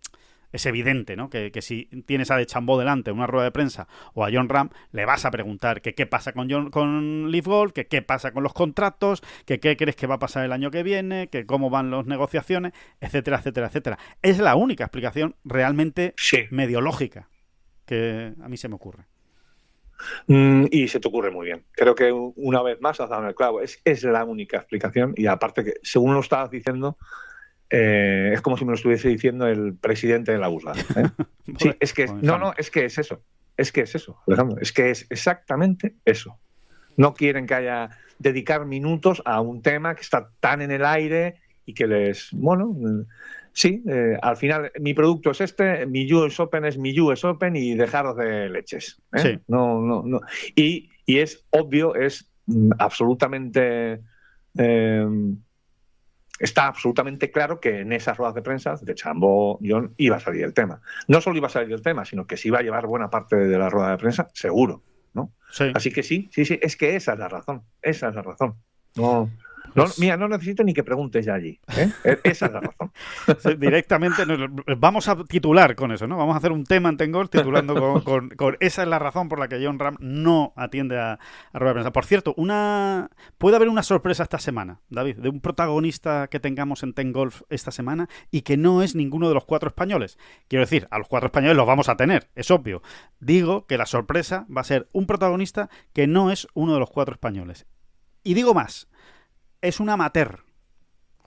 es evidente, ¿no? Que si tienes a DeChambeau delante en una rueda de prensa o a Jon Rahm, le vas a preguntar que qué pasa con Leaf Golf, que qué pasa con los contratos, que qué crees que va a pasar el año que viene, que cómo van las negociaciones, etcétera, etcétera, etcétera. Es la única explicación realmente medio lógica que a mí se me ocurre. Y se te ocurre muy bien. Creo que una vez más has dado en el clavo. Es la única explicación y aparte que, según lo estabas diciendo, es como si me lo estuviese diciendo el presidente de la USGA. Sí, es que es que es eso. Es que es eso, Alejandro. Es que es exactamente eso. No quieren que haya dedicar minutos a un tema que está tan en el aire y que les... Bueno... Sí, al final mi producto es mi US Open es mi US Open y dejaros de leches. Sí. No. Y es obvio, es absolutamente... está absolutamente claro que en esas ruedas de prensa de DeChambeau, John, iba a salir el tema. No solo iba a salir el tema, sino que se iba a llevar buena parte de la rueda de prensa, seguro, ¿no? Sí. Así que sí, es que esa es la razón. Mira, no necesito ni que preguntes ya allí. Esa es la razón. Sí, directamente vamos a titular con eso, ¿no? Vamos a hacer un tema en Tengol titulando con esa es la razón por la que Jon Rahm no atiende a rueda de prensa. Por cierto, puede haber una sorpresa esta semana, David, de un protagonista que tengamos en Tengolf esta semana y que no es ninguno de los 4 españoles. Quiero decir, a los 4 españoles los vamos a tener, es obvio. Digo que la sorpresa va a ser un protagonista que no es uno de los 4 españoles. Y digo más, es un amateur.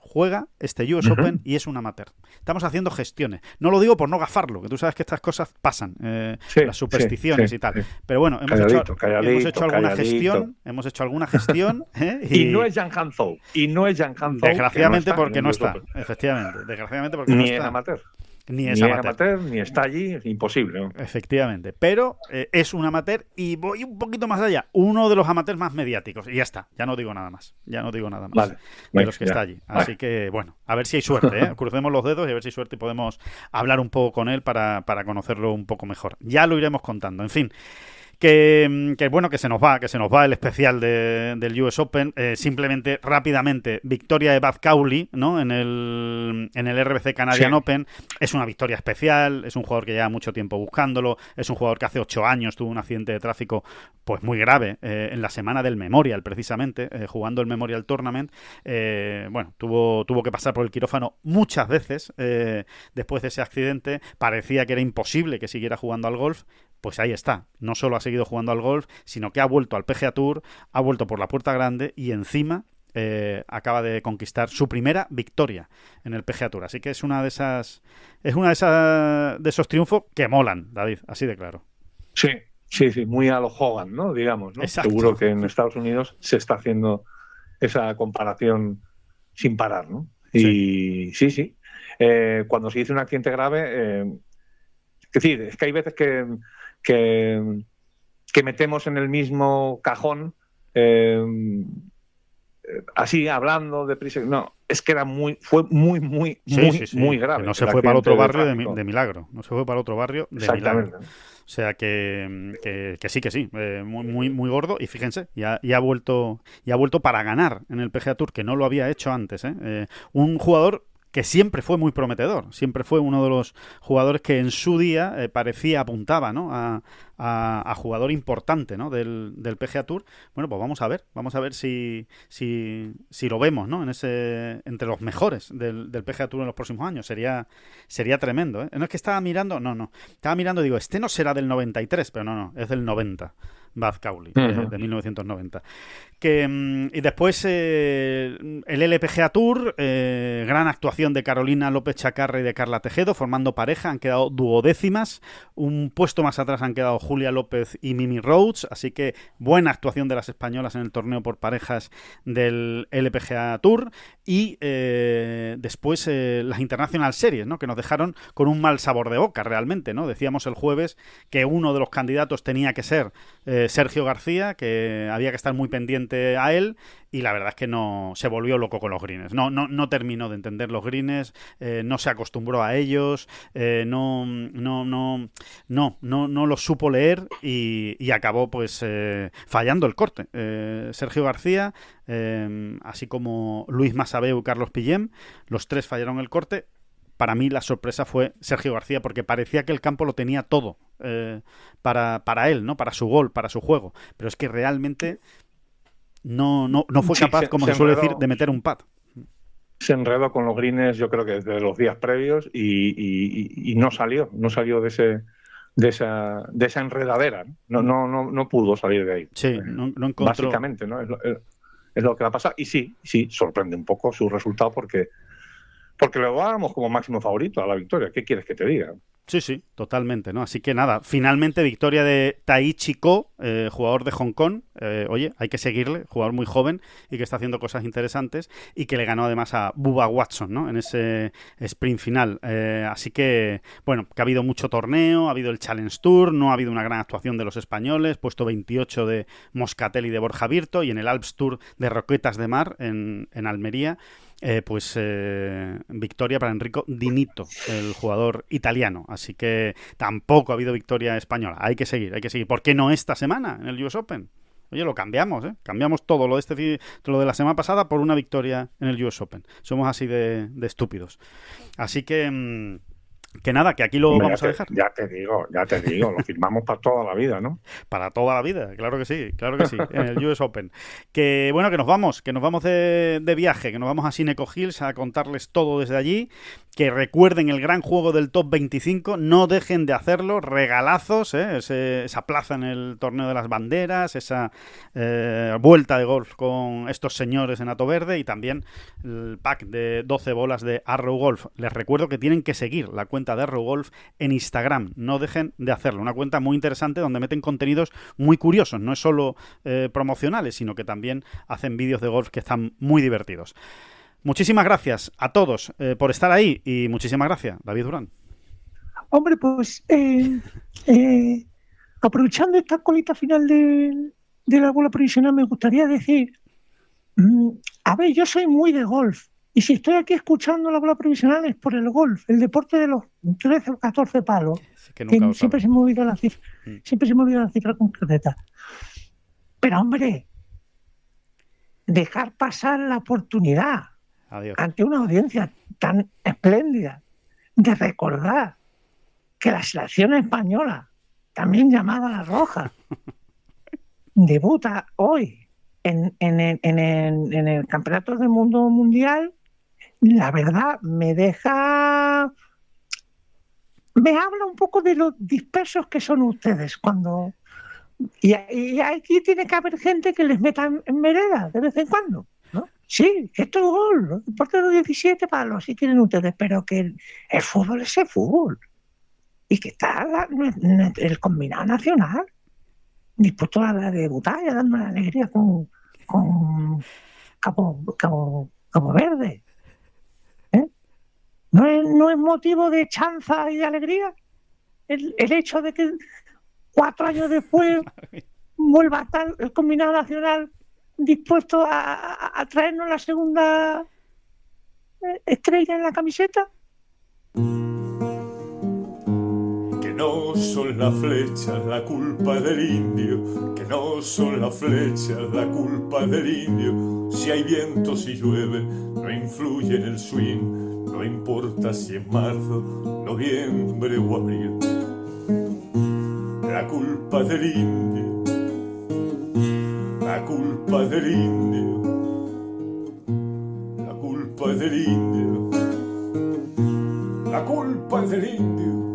juega este US Open y es un amateur. Estamos haciendo gestiones. No lo digo por no gafarlo, que tú sabes que estas cosas pasan, las supersticiones y tal. Sí. Pero bueno, hemos hecho alguna gestión. Y no es Jan Hanzhou. Desgraciadamente porque no está. Efectivamente. Desgraciadamente porque no está. Ni es amateur. Ni es amateur, ni está allí, es imposible, ¿no? Efectivamente, pero es un amateur y voy un poquito más allá, uno de los amateurs más mediáticos, y ya está, ya no digo nada más vale, de los que está allí. Así que, bueno, a ver si hay suerte, crucemos los dedos y a ver si hay suerte y podemos hablar un poco con él para conocerlo un poco mejor. Ya lo iremos contando, en fin. Que bueno, que se nos va el especial del US Open. Simplemente, rápidamente, victoria de Bud Cauley, ¿no? En el RBC Canadian Open. Es una victoria especial, es un jugador que lleva mucho tiempo buscándolo, es un jugador que hace 8 años tuvo un accidente de tráfico pues muy grave, en la semana del Memorial, precisamente, jugando el Memorial Tournament. Bueno, tuvo que pasar por el quirófano muchas veces después de ese accidente. Parecía que era imposible que siguiera jugando al golf. Pues ahí está, no solo ha seguido jugando al golf, sino que ha vuelto al PGA Tour, ha vuelto por la puerta grande y encima acaba de conquistar su primera victoria en el PGA Tour. Así que es una de esos triunfos que molan, David, así de claro. Sí, muy a lo Hogan, ¿no? Digamos, ¿no? Exacto. Seguro que en Estados Unidos se está haciendo esa comparación sin parar, ¿no? Y sí. Cuando se dice un accidente grave, es decir, es que hay veces que metemos en el mismo cajón así hablando de prisa. No, es que fue muy grave. Que no se fue para el otro barrio de milagro. No se fue para el otro barrio de milagro. O sea que sí. Muy gordo. Y fíjense, ya ha vuelto para ganar en el PGA Tour, que no lo había hecho antes. Un jugador que siempre fue muy prometedor, siempre fue uno de los jugadores que en su día apuntaba, ¿no? a jugador importante, ¿no? del PGA Tour. Bueno, pues vamos a ver si lo vemos, ¿no? Entre los mejores del PGA Tour en los próximos años. Sería tremendo, ¿eh? No es que estaba mirando, digo, este no será del 93, pero no, es del 90. Bud Cauley, de 1990. Y después el LPGA Tour, gran actuación de Carolina López Chacarra y de Carla Tejedo, formando pareja, han quedado duodécimas, un puesto más atrás han quedado Julia López y Mimi Rhodes, así que buena actuación de las españolas en el torneo por parejas del LPGA Tour, y después las International Series, ¿no? Que nos dejaron con un mal sabor de boca realmente, ¿no? Decíamos el jueves que uno de los candidatos tenía que ser Sergio García, que había que estar muy pendiente a él, y la verdad es que no se volvió loco con los greens. No terminó de entender los greens, no se acostumbró a ellos, no los supo leer y acabó pues fallando el corte. Sergio García, así como Luis Masabeu y Carlos Pillem, los tres fallaron el corte. Para mí la sorpresa fue Sergio García, porque parecía que el campo lo tenía todo para él, ¿no? Para su gol, para su juego. Pero es que realmente no fue capaz, como se suele decir, de meter un pad. Se enredó con los greens, yo creo que desde los días previos, y no salió de esa enredadera. No pudo salir de ahí. Sí, no encontró. Básicamente, ¿no? Es lo que le ha pasado. Y sí, sorprende un poco su resultado porque lo dábamos como máximo favorito a la victoria. ¿Qué quieres que te diga? Sí, totalmente, ¿no? Así que nada, finalmente victoria de Taichi Ko, jugador de Hong Kong. Oye, hay que seguirle, jugador muy joven y que está haciendo cosas interesantes, y que le ganó además a Bubba Watson, ¿no? En ese sprint final. Así que, bueno, que ha habido mucho torneo, ha habido el Challenge Tour, no ha habido una gran actuación de los españoles, puesto 28 de Moscatel y de Borja Virto, y en el Alps Tour de Roquetas de Mar en Almería. Victoria para Enrico Di Nitto, el jugador italiano. Así que tampoco ha habido victoria española. Hay que seguir. ¿Por qué no esta semana en el US Open? Oye, lo cambiamos, ¿eh? Cambiamos todo lo de la semana pasada por una victoria en el US Open. Somos así de estúpidos. Así que Que nada, que aquí lo Hombre, vamos a dejar. Ya te digo, lo firmamos para toda la vida, ¿no? Para toda la vida, claro que sí, en el US Open. Que bueno, que nos vamos de viaje, que nos vamos a Sineco Hills a contarles todo desde allí. Que recuerden el gran juego del Top 25, no dejen de hacerlo, regalazos, esa plaza en el torneo de las banderas, esa vuelta de golf con estos señores en Hato Verde y también el pack de 12 bolas de Arrow Golf. Les recuerdo que tienen que seguir la cuenta de Arrow Golf en Instagram, no dejen de hacerlo, una cuenta muy interesante donde meten contenidos muy curiosos, no es solo promocionales, sino que también hacen vídeos de golf que están muy divertidos. Muchísimas gracias a todos por estar ahí y muchísimas gracias, David Durán. Hombre, pues aprovechando esta colita final de la bola provisional, me gustaría decir, a ver, yo soy muy de golf y si estoy aquí escuchando la bola provisional es por el golf, el deporte de los 13 o 14 palos, que siempre se me olvida la cifra, siempre se me olvida la cifra concreta. Pero hombre, dejar pasar la oportunidad ante una audiencia tan espléndida de recordar que la selección española, también llamada La Roja, debuta hoy en el Campeonato del Mundo Mundial, la verdad me habla un poco de lo dispersos que son ustedes cuando... Y aquí tiene que haber gente que les meta en vereda de vez en cuando, ¿no? Sí, que esto es gol, deporte de los 17 palos, si quieren ustedes, pero que el fútbol es el fútbol. Y que está el combinado nacional dispuesto a debutar y a darme la alegría con Cabo Verde. ¿No es motivo de chanza y de alegría el hecho de que 4 años después vuelva a estar el combinado nacional dispuesto a traernos la segunda estrella en la camiseta? Que no son las flechas la culpa del indio, que no son las flechas la culpa del indio. Si hay viento, si llueve, no influye en el swing, no importa si es marzo, noviembre o abril. La culpa del indio, la culpa del indio, la culpa del indio, la culpa del indio.